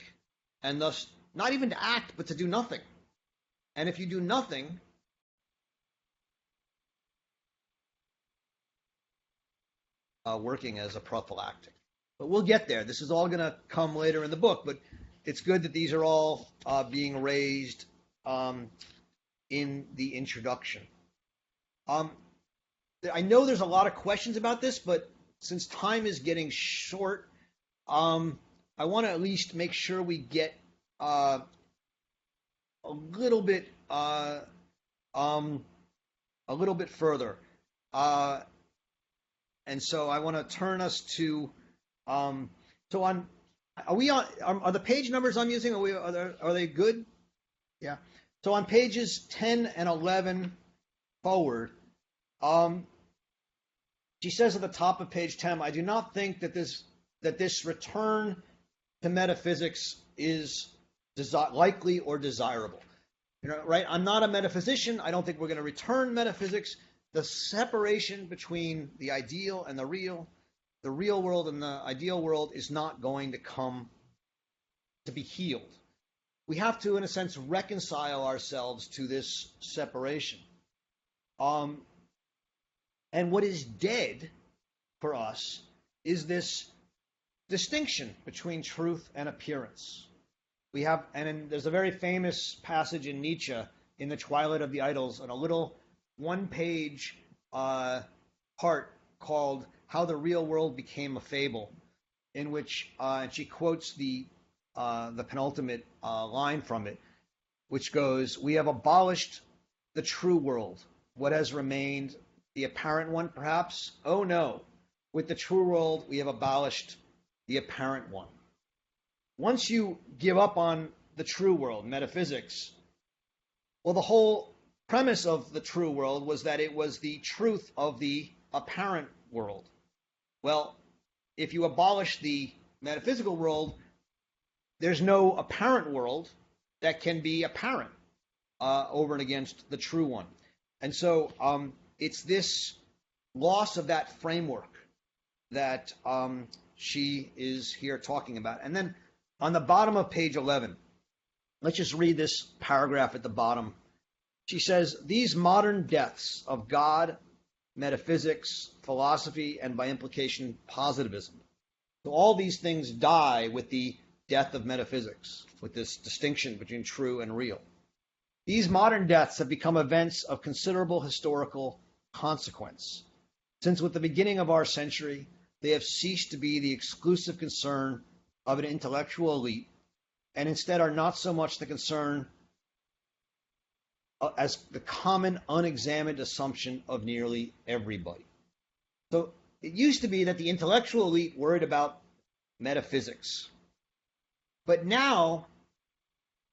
and thus not even to act, but to do nothing. And if you do nothing, working as a prophylactic. But we'll get there. This is all going to come later in the book, but it's good that these are all being raised in the introduction. I know there's a lot of questions about this, but since time is getting short, I want to at least make sure we get a little bit further. And so I want to turn us to are the page numbers I'm using, are they good? Yeah. So on pages 10 and 11 forward, She says at the top of page 10, I do not think that this return to metaphysics is likely or desirable. Right? I'm not a metaphysician. I don't think we're going to return metaphysics. The separation between the ideal and the real world and the ideal world is not going to come to be healed. We have to, in a sense, reconcile ourselves to this separation. And what is dead for us is this distinction between truth and appearance. There's a very famous passage in Nietzsche in The Twilight of the Idols, on a little one-page part called "How the Real World Became a Fable," in which she quotes the penultimate line from it, which goes, "We have abolished the true world. What has remained? The apparent one, perhaps? Oh no. With the true world, we have abolished the apparent one." Once you give up on the true world, metaphysics, well, the whole premise of the true world was that it was the truth of the apparent world. Well, if you abolish the metaphysical world, there's no apparent world that can be apparent over and against the true one. And so it's this loss of that framework that she is here talking about. And then on the bottom of page 11, let's just read this paragraph at the bottom. She says, "These modern deaths of God, metaphysics, philosophy, and by implication, positivism." So all these things die with the death of metaphysics, with this distinction between true and real. These modern deaths have become events of considerable historical consequence, since with the beginning of our century, they have ceased to be the exclusive concern of an intellectual elite, and instead are not so much the concern as the common unexamined assumption of nearly everybody. So it used to be that the intellectual elite worried about metaphysics. But now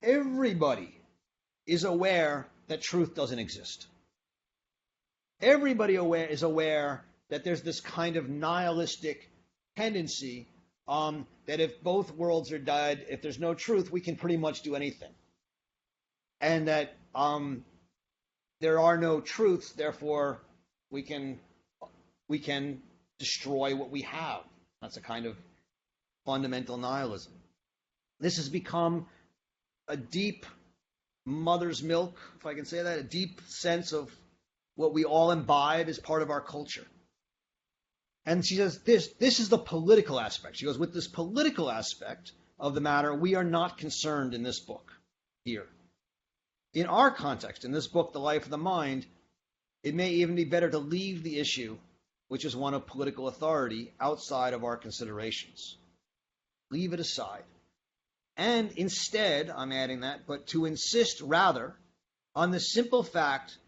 everybody is aware that truth doesn't exist. Everybody is aware that there's this kind of nihilistic tendency that if both worlds are dead, if there's no truth, we can pretty much do anything. And that there are no truths, therefore we can destroy what we have. That's a kind of fundamental nihilism. This has become a deep mother's milk, if I can say that, a deep sense of what we all imbibe as part of our culture. And she says, this is the political aspect. She goes, with this political aspect of the matter, we are not concerned in this book here. In our context, in this book, The Life of the Mind, it may even be better to leave the issue, which is one of political authority, outside of our considerations. Leave it aside. And instead, I'm adding that, but to insist rather on the simple fact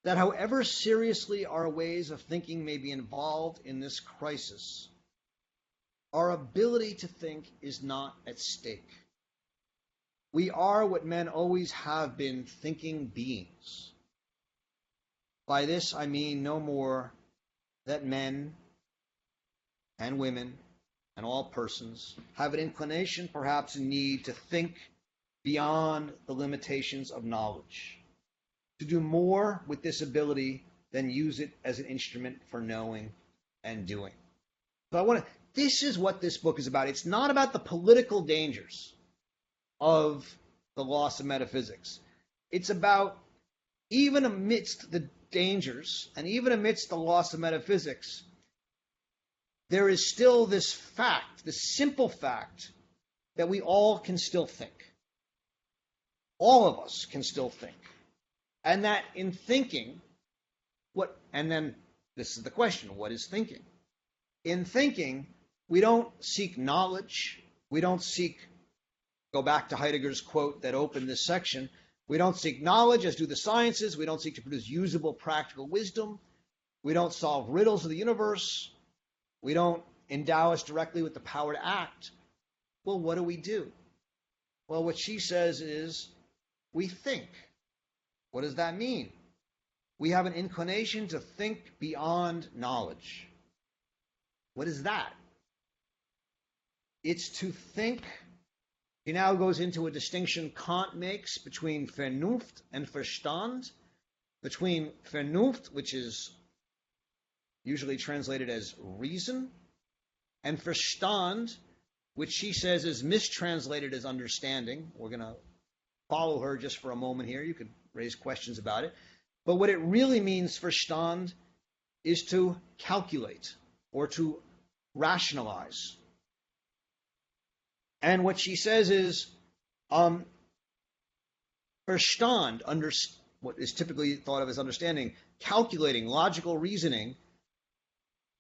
that however seriously our ways of thinking may be involved in this crisis, our ability to think is not at stake. We are what men always have been, thinking beings. By this I mean no more that men and women and all persons have an inclination, perhaps a need, to think beyond the limitations of knowledge, to do more with this ability than use it as an instrument for knowing and doing. So this is what this book is about. It's not about the political dangers of the loss of metaphysics. It's about, even amidst the dangers and even amidst the loss of metaphysics, there is still this fact, this simple fact, that we all can still think. All of us can still think. And that in thinking, and then this is the question, what is thinking? In thinking, we don't seek knowledge. We don't seek, go back to Heidegger's quote that opened this section, we don't seek knowledge as do the sciences. We don't seek to produce usable practical wisdom. We don't solve riddles of the universe. We don't endow us directly with the power to act. Well, what do? Well, what she says is we think. What does that mean? We have an inclination to think beyond knowledge. What is that? It's to think. He now goes into a distinction Kant makes between Vernunft and Verstand, between Vernunft, which is usually translated as reason, and Verstand, which she says is mistranslated as understanding. We're going to follow her just for a moment here. You could raise questions about it. But what it really means, Verstand, is to calculate or to rationalize. And what she says is, Verstand, what is typically thought of as understanding, calculating, logical reasoning,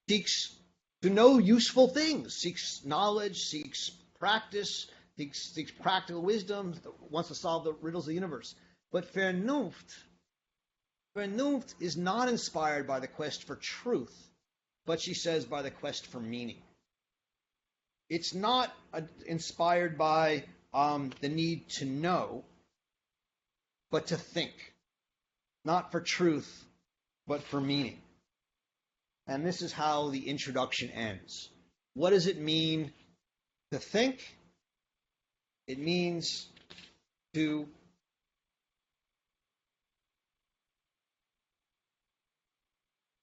seeks to know useful things, seeks knowledge, seeks practice, seeks practical wisdom, wants to solve the riddles of the universe. But Vernunft is not inspired by the quest for truth, but she says by the quest for meaning. It's not inspired by the need to know, but to think. Not for truth, but for meaning. And this is how the introduction ends. What does it mean to think? It means to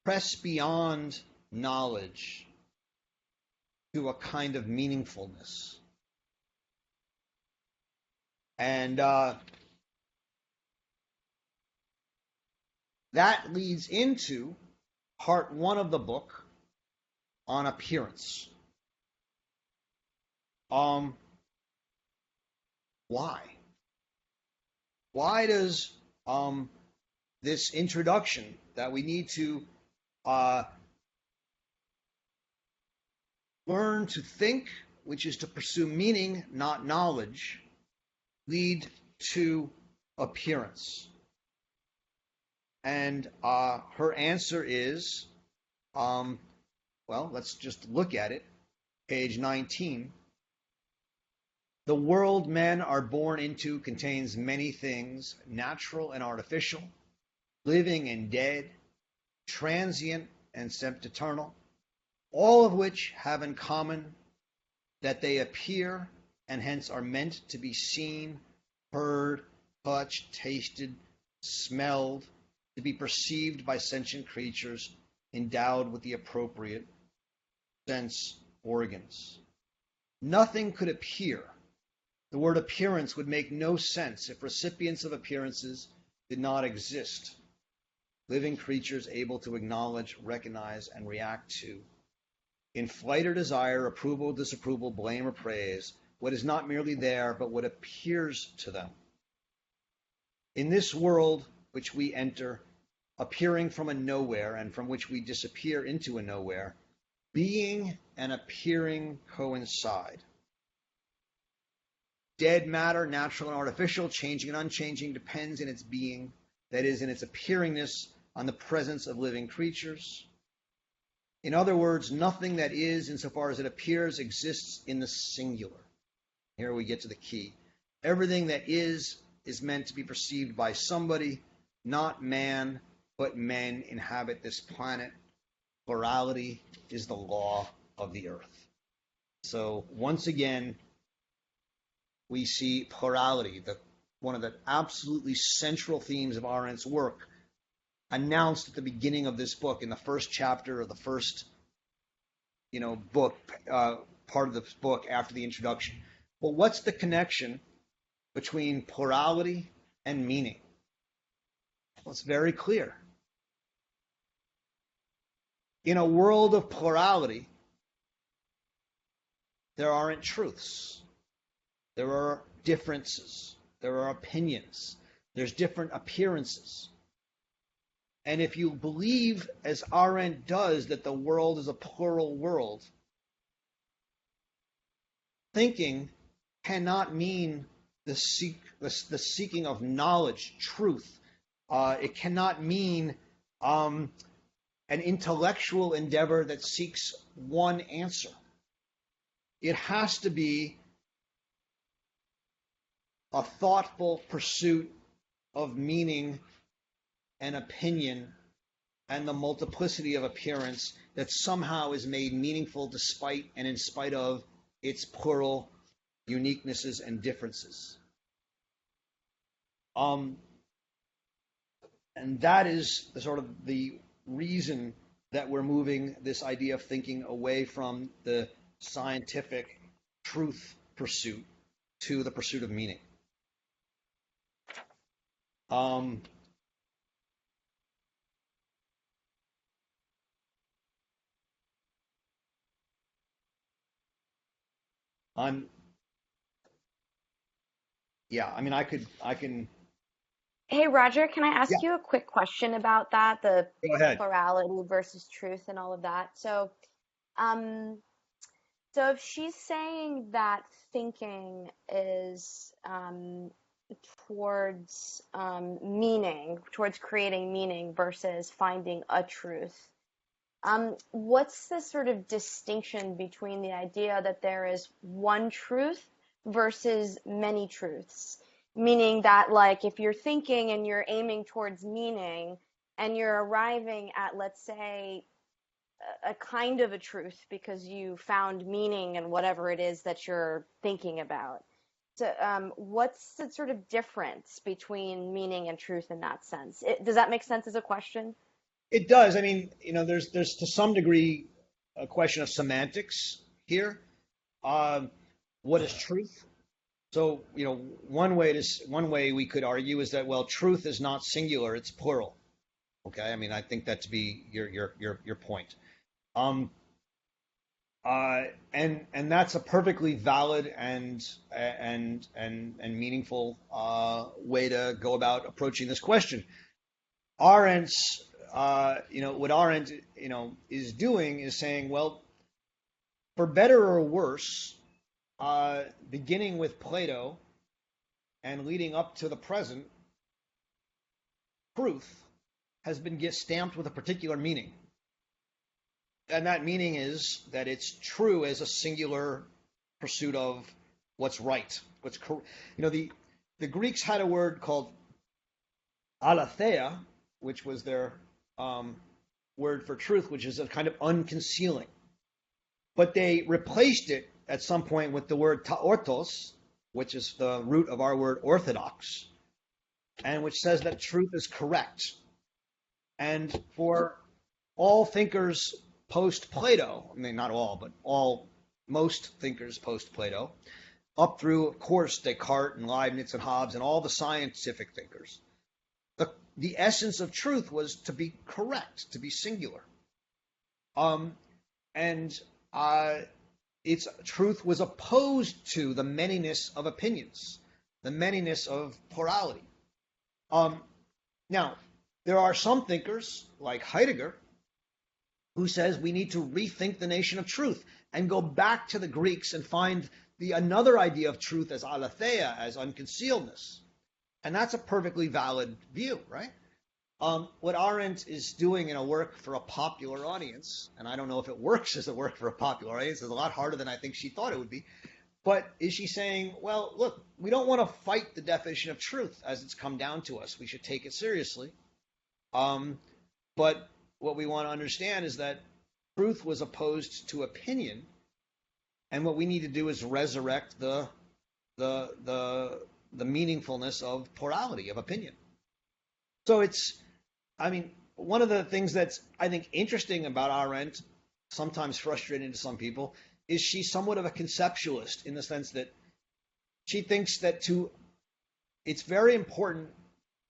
press beyond knowledge to a kind of meaningfulness. And that leads into part 1 of the book on appearance. Why? Why does this introduction that we need to learn to think, which is to pursue meaning, not knowledge, lead to appearance? And her answer is, well, let's just look at it. Page 19. The world men are born into contains many things, natural and artificial, living and dead, transient and sempiternal, all of which have in common that they appear and hence are meant to be seen, heard, touched, tasted, smelled, to be perceived by sentient creatures endowed with the appropriate sense organs. Nothing could appear. The word appearance would make no sense if recipients of appearances did not exist. Living creatures able to acknowledge, recognize, and react to, in flight or desire, approval, disapproval, blame, or praise, what is not merely there, but what appears to them. In this world which we enter, appearing from a nowhere and from which we disappear into a nowhere, being and appearing coincide. Dead matter, natural and artificial, changing and unchanging, depends in its being, that is, in its appearingness, on the presence of living creatures. In other words, nothing that is, insofar as it appears, exists in the singular. Here we get to the key. Everything that is meant to be perceived by somebody, not man, but men inhabit this planet. Plurality is the law of the earth. So once again, we see plurality, one of the absolutely central themes of Arendt's work, announced at the beginning of this book, in the first chapter of the first, book, part of the book after the introduction. Well, what's the connection between plurality and meaning? Well, it's very clear. In a world of plurality, there aren't truths. There are differences. There are opinions. There's different appearances. And if you believe, as Arendt does, that the world is a plural world, thinking cannot mean the seeking of knowledge, truth. It cannot mean an intellectual endeavor that seeks one answer. It has to be a thoughtful pursuit of meaning an opinion and the multiplicity of appearance that somehow is made meaningful despite and in spite of its plural uniquenesses and differences. And that is the sort of the reason that we're moving this idea of thinking away from the scientific truth pursuit to the pursuit of meaning. I can. Hey, Roger, can I ask Yeah, you a quick question about that, the go ahead. plurality versus truth and all of that? Um, so if she's saying that thinking is towards meaning, towards creating meaning versus finding a truth, what's the sort of distinction between the idea that there is one truth versus many truths? Meaning that, like, if you're thinking and you're aiming towards meaning and you're arriving at, let's say, a kind of a truth because you found meaning in whatever it is that you're thinking about. So, what's the sort of difference between meaning and truth in that sense? Does that make sense as a question? It does. I mean, there's to some degree a question of semantics here. What is truth? So, one way we could argue is that, well, truth is not singular; it's plural. Okay, I mean, I think that to be your point. And that's a perfectly valid and meaningful way to go about approaching this question. Arendt's, what Arendt, is doing is saying, well, for better or worse, beginning with Plato and leading up to the present, truth has been stamped with a particular meaning. And that meaning is that it's true as a singular pursuit of what's right, what's correct. The Greeks had a word called aletheia, which was their word for truth, which is a kind of unconcealing. But they replaced it at some point with the word taortos, which is the root of our word orthodox, and which says that truth is correct. And for all thinkers post-Plato, I mean, not all, but most thinkers post-Plato, up through, of course, Descartes and Leibniz and Hobbes and all the scientific thinkers, the essence of truth was to be correct, to be singular. Its truth was opposed to the manyness of opinions, the manyness of plurality. Now, there are some thinkers, like Heidegger, who says we need to rethink the nation of truth and go back to the Greeks and find another idea of truth as aletheia, as unconcealedness. And that's a perfectly valid view, right? What Arendt is doing in a work for a popular audience, and I don't know if it works as a work for a popular audience, it's a lot harder than I think she thought it would be, but is she saying, well, look, we don't want to fight the definition of truth as it's come down to us. We should take it seriously. But what we want to understand is that truth was opposed to opinion, and what we need to do is resurrect the meaningfulness of plurality, of opinion. So one of the things that's, I think, interesting about Arendt, sometimes frustrating to some people, is she's somewhat of a conceptualist in the sense that she thinks that it's very important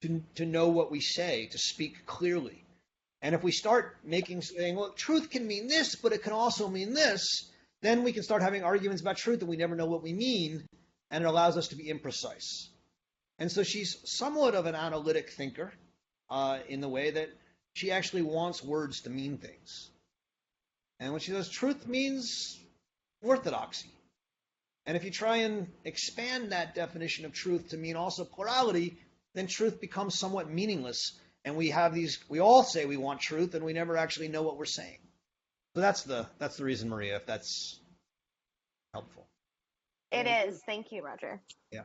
to know what we say, to speak clearly. And if we start saying, well, truth can mean this, but it can also mean this, then we can start having arguments about truth and we never know what we mean, and it allows us to be imprecise. And so she's somewhat of an analytic thinker in the way that she actually wants words to mean things. And when she says truth means orthodoxy, and if you try and expand that definition of truth to mean also plurality, then truth becomes somewhat meaningless. And we all say we want truth, and we never actually know what we're saying. So that's the reason, Maria, if that's helpful. It is. Thank you, Roger. Yeah.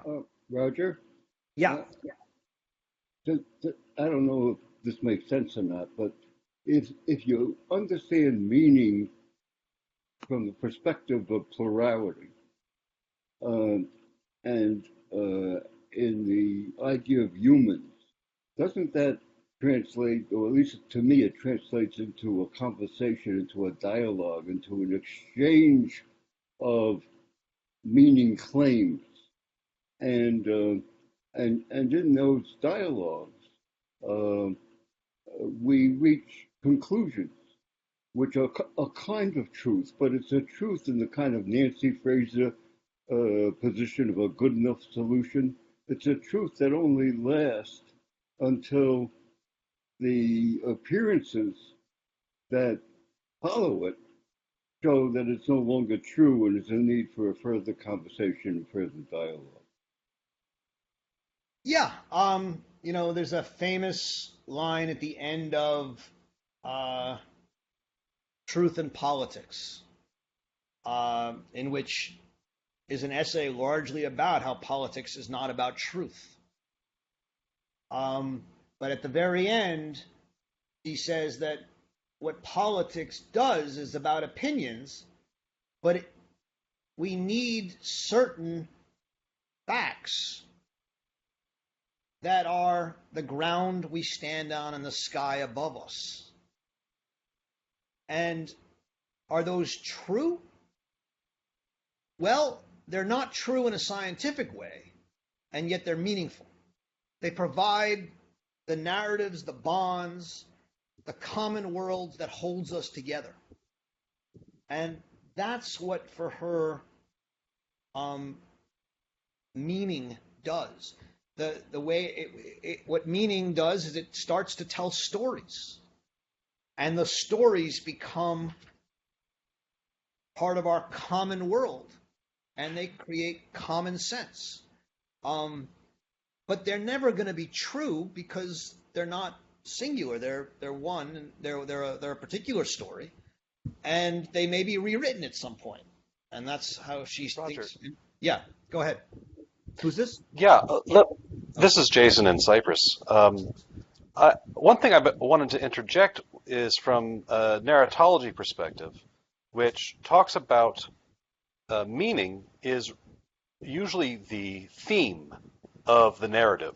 Roger? Yeah. I don't know this makes sense or not, but if you understand meaning from the perspective of plurality, and in the idea of humans, doesn't that translate, or at least to me, it translates into a conversation, into a dialogue, into an exchange of meaning claims, and in those dialogues, we reach conclusions, which are a kind of truth, but it's a truth in the kind of Nancy Fraser position of a good enough solution. It's a truth that only lasts until the appearances that follow it show that it's no longer true and there's a need for a further conversation and further dialogue. Yeah, there's a famous line at the end of Truth and Politics, in which is an essay largely about how politics is not about truth. But at the very end, he says that what politics does is about opinions, but we need certain facts that are the ground we stand on and the sky above us. And are those true? Well, they're not true in a scientific way, and yet they're meaningful. They provide the narratives, the bonds, the common world that holds us together. And that's what, for her, meaning does. The way what meaning does is it starts to tell stories, and the stories become part of our common world, and they create common sense. But they're never going to be true because they're not singular. They're one, and they're a particular story, and they may be rewritten at some point, and that's how she thinks. Yeah, go ahead. Who's this? Yeah, this is Jason in Cyprus. One thing I wanted to interject is from a narratology perspective, which talks about meaning is usually the theme of the narrative.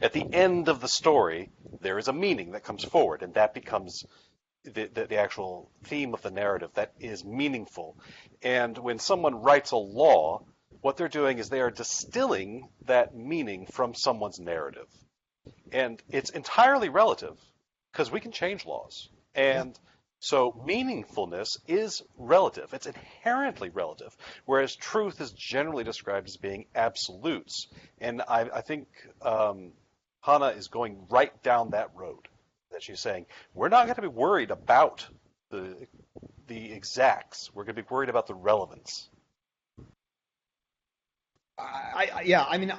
At the end of the story, there is a meaning that comes forward, and that becomes the actual theme of the narrative that is meaningful. And when someone writes a law, what they're doing is they are distilling that meaning from someone's narrative. And it's entirely relative, because we can change laws. And so meaningfulness is relative. It's inherently relative, whereas truth is generally described as being absolutes. And I think Hannah is going right down that road, that she's saying, we're not going to be worried about the exacts. We're going to be worried about the relevance. I'm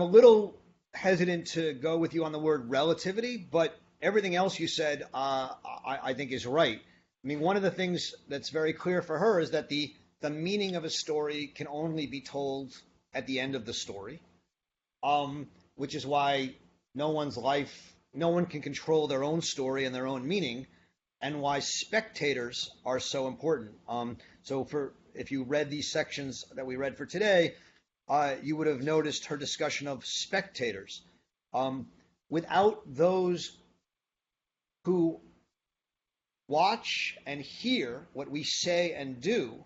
a little hesitant to go with you on the word relativity, but everything else you said, I think is right. I mean, one of the things that's very clear for her is that the meaning of a story can only be told at the end of the story, which is why no one can control their own story and their own meaning, and why spectators are so important. If you read these sections that we read for today, you would have noticed her discussion of spectators. Without those who watch and hear what we say and do,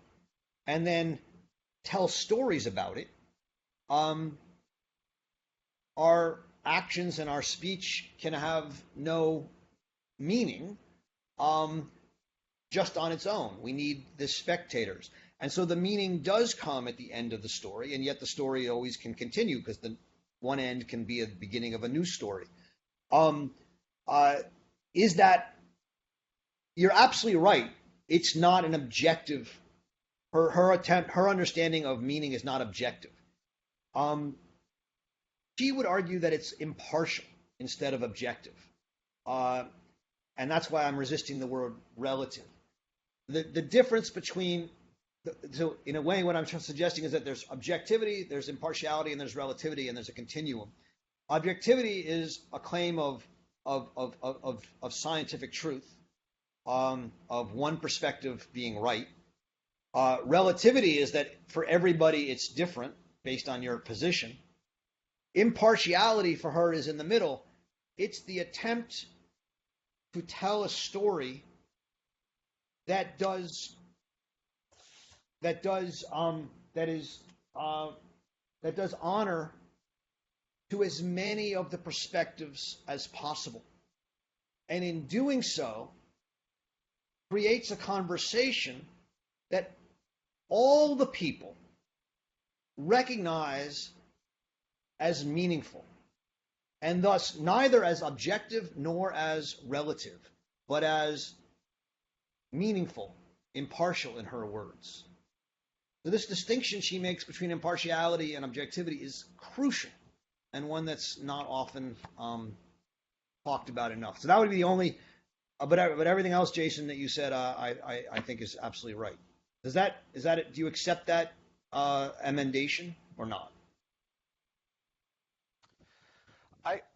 and then tell stories about it, our actions and our speech can have no meaning just on its own. We need the spectators. And so the meaning does come at the end of the story, and yet the story always can continue because the one end can be a beginning of a new story. Is that, you're absolutely right. It's not an objective. Her understanding of meaning is not objective. She would argue that it's impartial instead of objective. And that's why I'm resisting the word relative. The difference between, so in a way, what I'm suggesting is that there's objectivity, there's impartiality, and there's relativity, and there's a continuum. Objectivity is a claim of scientific truth, of one perspective being right. Relativity is that for everybody it's different based on your position. Impartiality for her is in the middle. It's the attempt to tell a story that does honor to as many of the perspectives as possible, and in doing so creates a conversation that all the people recognize as meaningful, and thus neither as objective nor as relative, but as meaningful, impartial in her words. So this distinction she makes between impartiality and objectivity is crucial, and one that's not often talked about enough. So that would be the only, but everything else, Jason, that you said, I think is absolutely right. Is that it? Do you accept that emendation or not?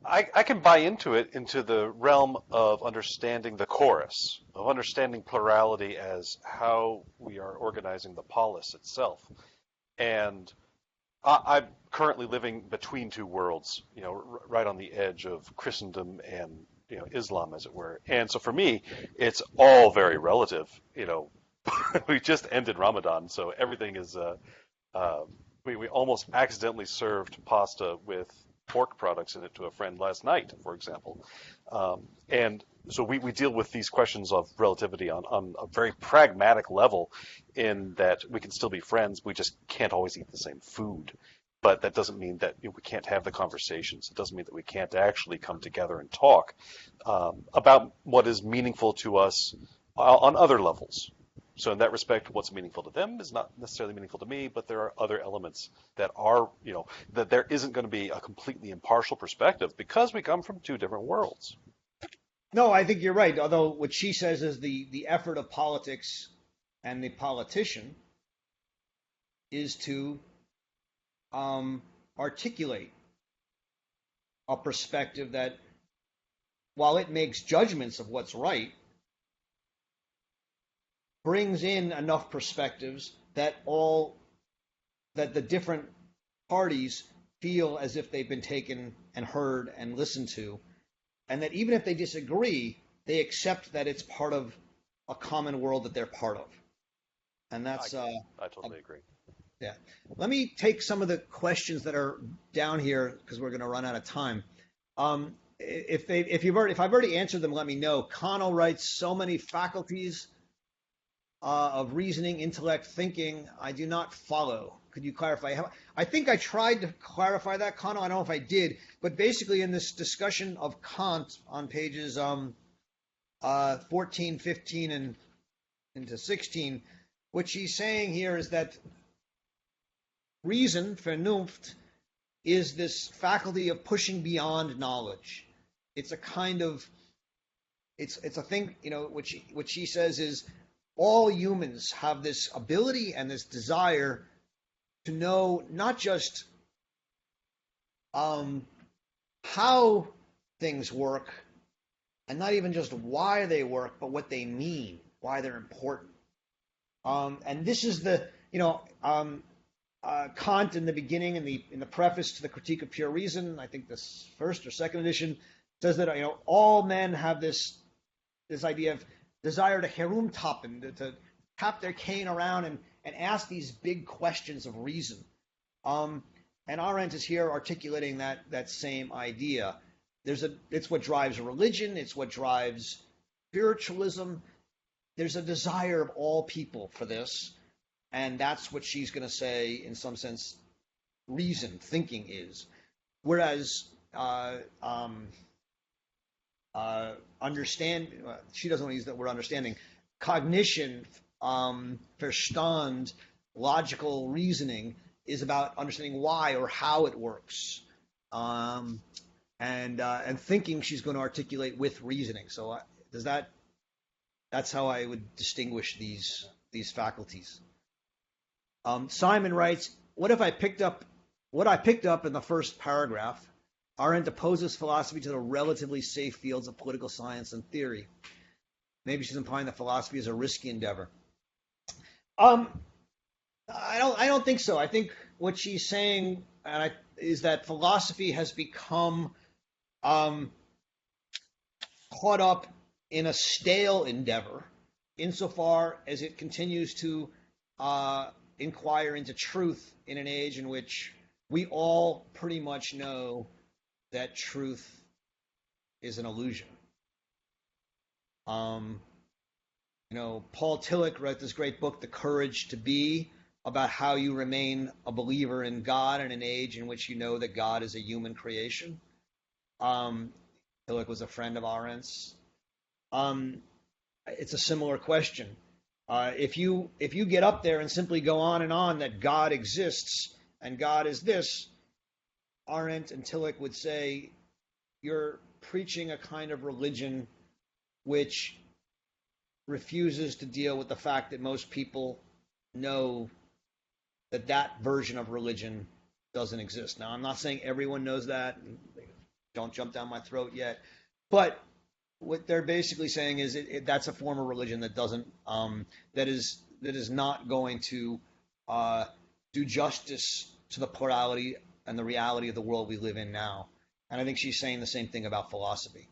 I can buy into it, into the realm of understanding the chorus, of understanding plurality as how we are organizing the polis itself. And I'm currently living between two worlds, right on the edge of Christendom and Islam, as it were. And so for me, it's all very relative. We just ended Ramadan, so everything is. We almost accidentally served pasta with pork products in it to a friend last night, for example. And so we deal with these questions of relativity on a very pragmatic level, in that we can still be friends. We just can't always eat the same food. But that doesn't mean that we can't have the conversations. It doesn't mean that we can't actually come together and talk about what is meaningful to us on other levels. So in that respect, what's meaningful to them is not necessarily meaningful to me, but there are other elements that are, that there isn't going to be a completely impartial perspective because we come from two different worlds. No, I think you're right. Although what she says is the effort of politics and the politician is to articulate a perspective that, while it makes judgments of what's right, brings in enough perspectives that the different parties feel as if they've been taken and heard and listened to, and that even if they disagree, they accept that it's part of a common world that they're part of. And that's I totally agree. Yeah. Let me take some of the questions that are down here, because we're going to run out of time. If I've already answered them, let me know. Connell writes, so many faculties of reasoning, intellect, thinking, I do not follow. Could you clarify? I think I tried to clarify that, Connell. I don't know if I did, but basically in this discussion of Kant on pages 14, 15, and into 16, what she's saying here is that reason, Vernunft, is this faculty of pushing beyond knowledge. It's a kind of, it's a thing, what she says is, all humans have this ability and this desire to know not just how things work, and not even just why they work, but what they mean, why they're important. And this is the, Kant in the beginning, in the preface to the Critique of Pure Reason, I think this first or second edition, says that all men have this idea of desire to herumtappen, to tap their cane around and ask these big questions of reason. And Arendt is here articulating that same idea. It's what drives religion. It's what drives spiritualism. There's a desire of all people for this, and that's what she's going to say, in some sense, reason, thinking is. Whereas she doesn't want to use that word understanding. Cognition, Verstand, logical reasoning is about understanding why or how it works. And thinking she's going to articulate with reasoning. So that's how I would distinguish these faculties. Simon writes, what I picked up in the first paragraph Arendt opposes philosophy to the relatively safe fields of political science and theory. Maybe she's implying that philosophy is a risky endeavor. I don't think so. I think what she's saying is that philosophy has become caught up in a stale endeavor insofar as it continues to inquire into truth in an age in which we all pretty much know that truth is an illusion. Paul Tillich wrote this great book, The Courage to Be, about how you remain a believer in God in an age in which you know that God is a human creation. Tillich was a friend of Arendt's. It's a similar question. If you get up there and simply go on and on that God exists and God is this, Arendt and Tillich would say you're preaching a kind of religion which refuses to deal with the fact that most people know that version of religion doesn't exist. Now, I'm not saying everyone knows that. Don't jump down my throat yet. But what they're basically saying is that's a form of religion that doesn't that is not going to do justice to the plurality and the reality of the world we live in now. And I think she's saying the same thing about philosophy.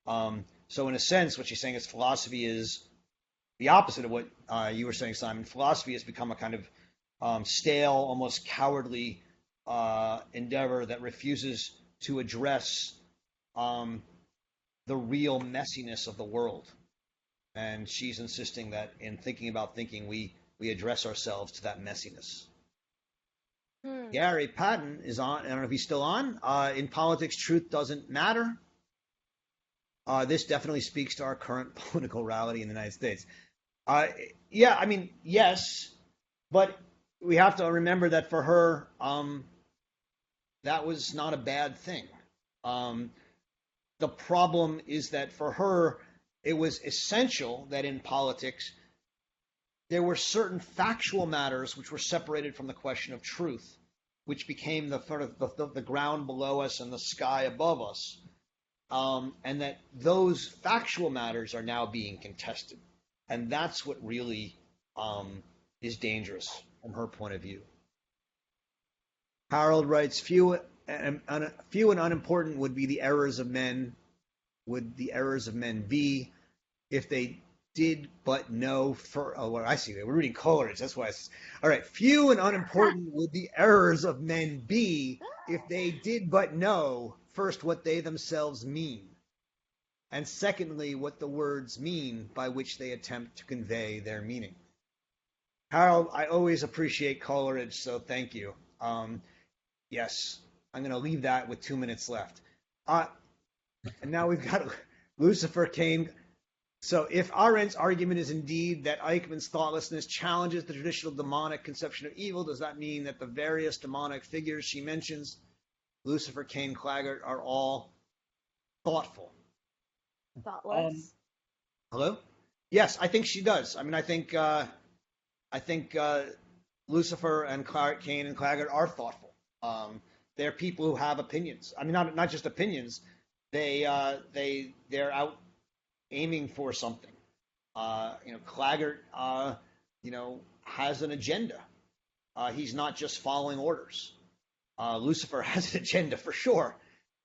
So in a sense, what she's saying is philosophy is the opposite of what you were saying, Simon. Philosophy has become a kind of stale, almost cowardly endeavor that refuses to address the real messiness of the world. And she's insisting that in thinking about thinking, we address ourselves to that messiness. Gary Patton is on. I don't know if he's still on. In politics, truth doesn't matter. This definitely speaks to our current political reality in the United States. Yeah, I mean, yes, but we have to remember that for her, that was not a bad thing. The problem is that for her, it was essential that in politics, there were certain factual matters which were separated from the question of truth, which became the sort of the ground below us and the sky above us, and that those factual matters are now being contested, and that's what really is dangerous from her point of view. Harold writes, few and unimportant would the errors of men be if they did but know I see. We're reading Coleridge. That's why. All right. Few and unimportant would the errors of men be if they did but know, first, what they themselves mean, and secondly, what the words mean by which they attempt to convey their meaning. Harold, I always appreciate Coleridge, so thank you. Yes, I'm going to leave that with 2 minutes left. And now we've got Lucifer Kane. So if Arendt's argument is indeed that Eichmann's thoughtlessness challenges the traditional demonic conception of evil, does that mean that the various demonic figures she mentions, Lucifer, Cain, Claggart, are all thoughtful? Thoughtless? Hello? Yes, I think she does. I mean, I think Lucifer and Cain and Claggart are thoughtful. They're people who have opinions. I mean, not just opinions. They're out aiming for something. Claggart, has an agenda. He's not just following orders. Lucifer has an agenda for sure,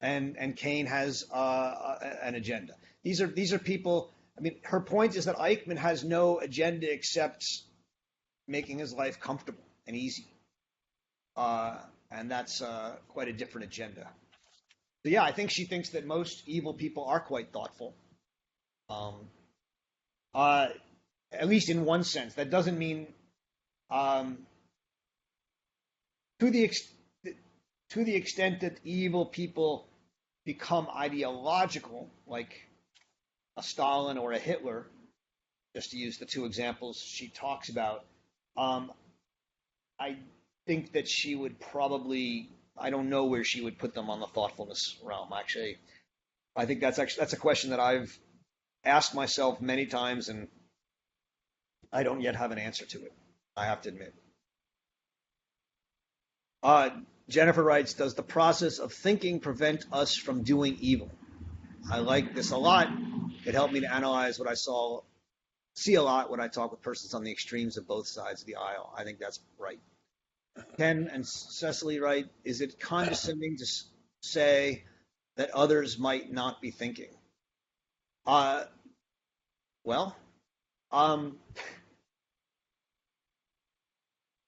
and Cain has an agenda. These are people. I mean, her point is that Eichmann has no agenda except making his life comfortable and easy, and that's quite a different agenda. So yeah, I think she thinks that most evil people are quite thoughtful. At least in one sense. That doesn't mean to the extent that evil people become ideological, like a Stalin or a Hitler, just to use the two examples she talks about. I think that she would probably, I don't know where she would put them on the thoughtfulness realm. Actually, I think that's a question that I've asked myself many times, and I don't yet have an answer to it, I have to admit. Jennifer writes, does the process of thinking prevent us from doing evil? I like this a lot. It helped me to analyze what I see a lot when I talk with persons on the extremes of both sides of the aisle. I think that's right. Ken and Cecily write, is it condescending to say that others might not be thinking? Well,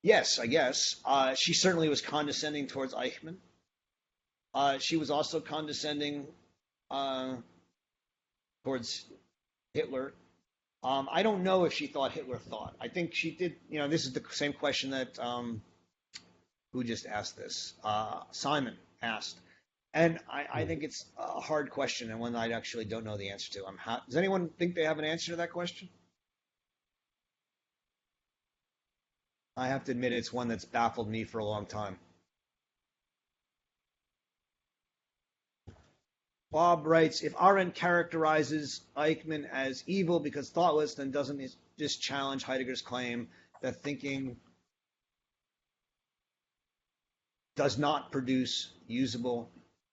yes, I guess. She certainly was condescending towards Eichmann. She was also condescending towards Hitler. I don't know if she thought Hitler thought. I think she did. This is the same question that who just asked this? Simon asked. And I think it's a hard question and one I actually don't know the answer to. Does anyone think they have an answer to that question? I have to admit it's one that's baffled me for a long time. Bob writes, if Arendt characterizes Eichmann as evil because thoughtless, then doesn't this challenge Heidegger's claim that thinking does not produce usable,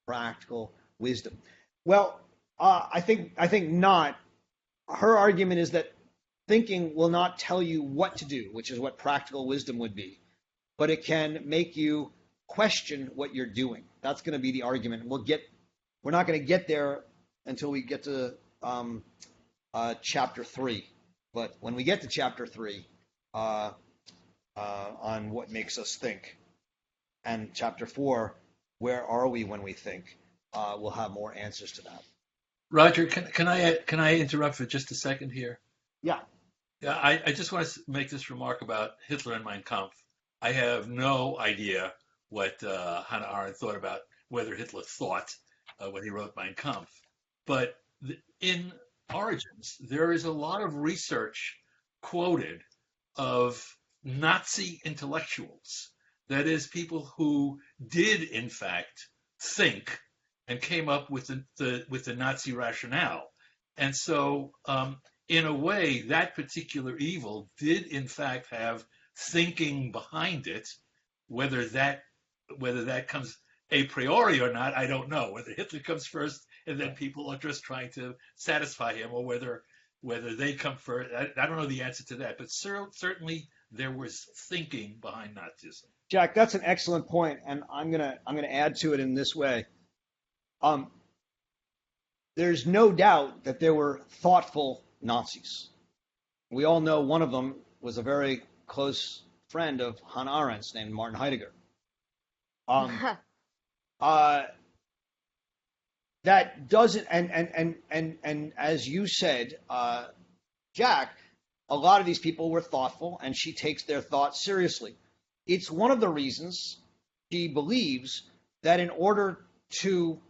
practical wisdom? Well, I think not. Her argument is that thinking will not tell you what to do, which is what practical wisdom would be, but it can make you question what you're doing. That's going to be the argument. We're not going to get there until we get to chapter 3. But when we get to chapter 3 on what makes us think, and chapter 4, where are we when we think, we'll have more answers to that. Roger, can I interrupt for just a second here? Yeah. Yeah, I just want to make this remark about Hitler and Mein Kampf. I have no idea what Hannah Arendt thought about whether Hitler thought when he wrote Mein Kampf. But in Origins, there is a lot of research quoted of Nazi intellectuals. That is, people who did, in fact, think and came up with the Nazi rationale. And so, in a way, that particular evil did, in fact, have thinking behind it. Whether that comes a priori or not, I don't know. Whether Hitler comes first and then people are just trying to satisfy him, or whether they come first, I don't know the answer to that. But certainly there was thinking behind Nazism. Jack, that's an excellent point, and I'm gonna add to it in this way. There's no doubt that there were thoughtful Nazis. We all know one of them was a very close friend of Hannah Arendt's named Martin Heidegger. That doesn't, and as you said, Jack, a lot of these people were thoughtful, and she takes their thoughts seriously. It's one of the reasons she believes that in order to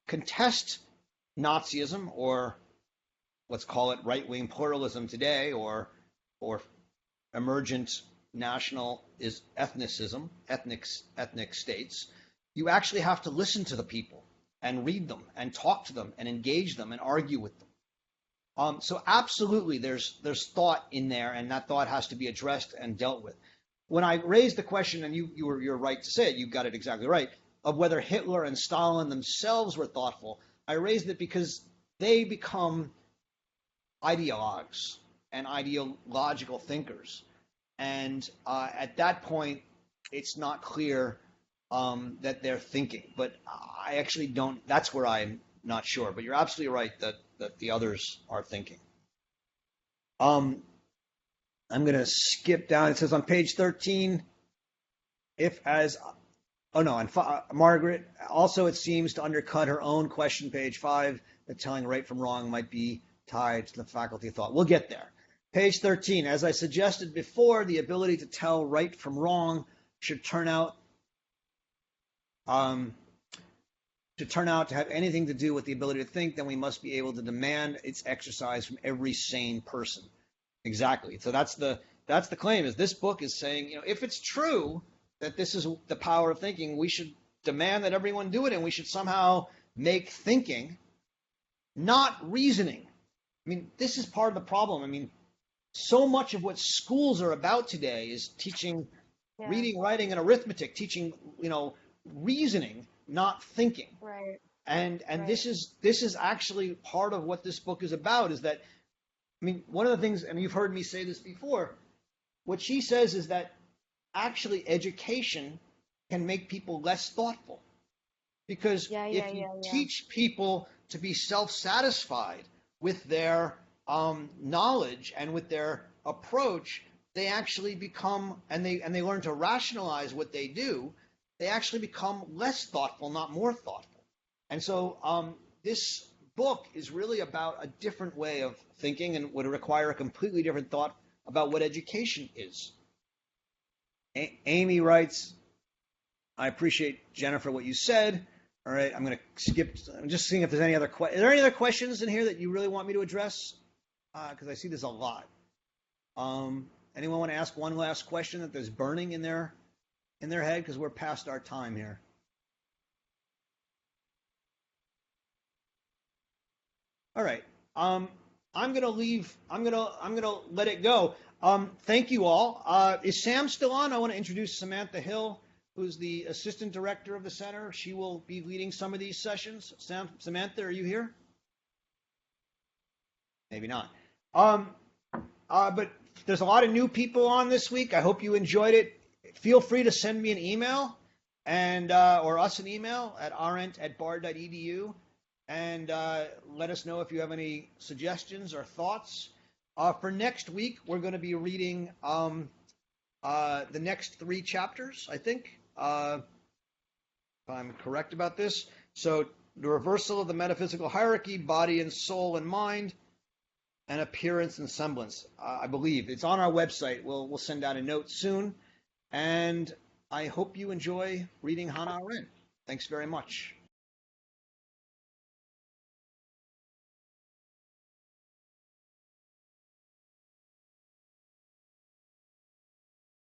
contest Nazism, or let's call it right-wing pluralism today, or emergent national is ethnicism, ethnic states, you actually have to listen to the people and read them and talk to them and engage them and argue with them. So absolutely, there's thought in there, and that thought has to be addressed and dealt with. When I raised the question, and you're right to say it, you got it exactly right, of whether Hitler and Stalin themselves were thoughtful, I raised it because they become ideologues and ideological thinkers. And at that point, it's not clear that they're thinking. But I actually don't, that's where I'm not sure. But you're absolutely right that the others are thinking. I'm going to skip down. It says on page 13, Margaret, also it seems to undercut her own question, page 5, that telling right from wrong might be tied to the faculty of thought. We'll get there. Page 13, as I suggested before, the ability to tell right from wrong should turn out to have anything to do with the ability to think, then we must be able to demand its exercise from every sane person. Exactly. So that's the claim, is this book is saying, if it's true that this is the power of thinking, we should demand that everyone do it, and we should somehow make thinking not reasoning. I mean, this is part of the problem. I mean, so much of what schools are about today is teaching Yeah. reading, writing, and arithmetic, teaching, reasoning, not thinking. Right. And Right. this is actually part of what this book is about, is that, I mean, one of the things, and you've heard me say this before, what she says is that actually education can make people less thoughtful. Because if you teach people to be self-satisfied with their knowledge and with their approach, they actually become, and they learn to rationalize what they do, they actually become less thoughtful, not more thoughtful. And so this book is really about a different way of thinking and would require a completely different thought about what education is. Amy writes, I appreciate, Jennifer, what you said. All right, I'm going to skip. I'm just seeing if there's any other questions. Are there any other questions in here that you really want me to address? Because I see there's a lot. Anyone want to ask one last question that there's burning in their head? Because we're past our time here. All right. I'm going to leave. I'm going to let it go. Thank you all. Is Sam still on? I want to introduce Samantha Hill, who's the assistant director of the center. She will be leading some of these sessions. Samantha, are you here? Maybe not. But there's a lot of new people on this week. I hope you enjoyed it. Feel free to send me an email and or us an email at arendt@bard.edu and let us know if you have any suggestions or thoughts. For next week, we're going to be reading the next 3 chapters, I think, if I'm correct about this. So the reversal of the metaphysical hierarchy, body and soul and mind, and appearance and semblance. I believe it's on our website. We'll send out a note soon. And I hope you enjoy reading Hannah Arendt. Thanks very much.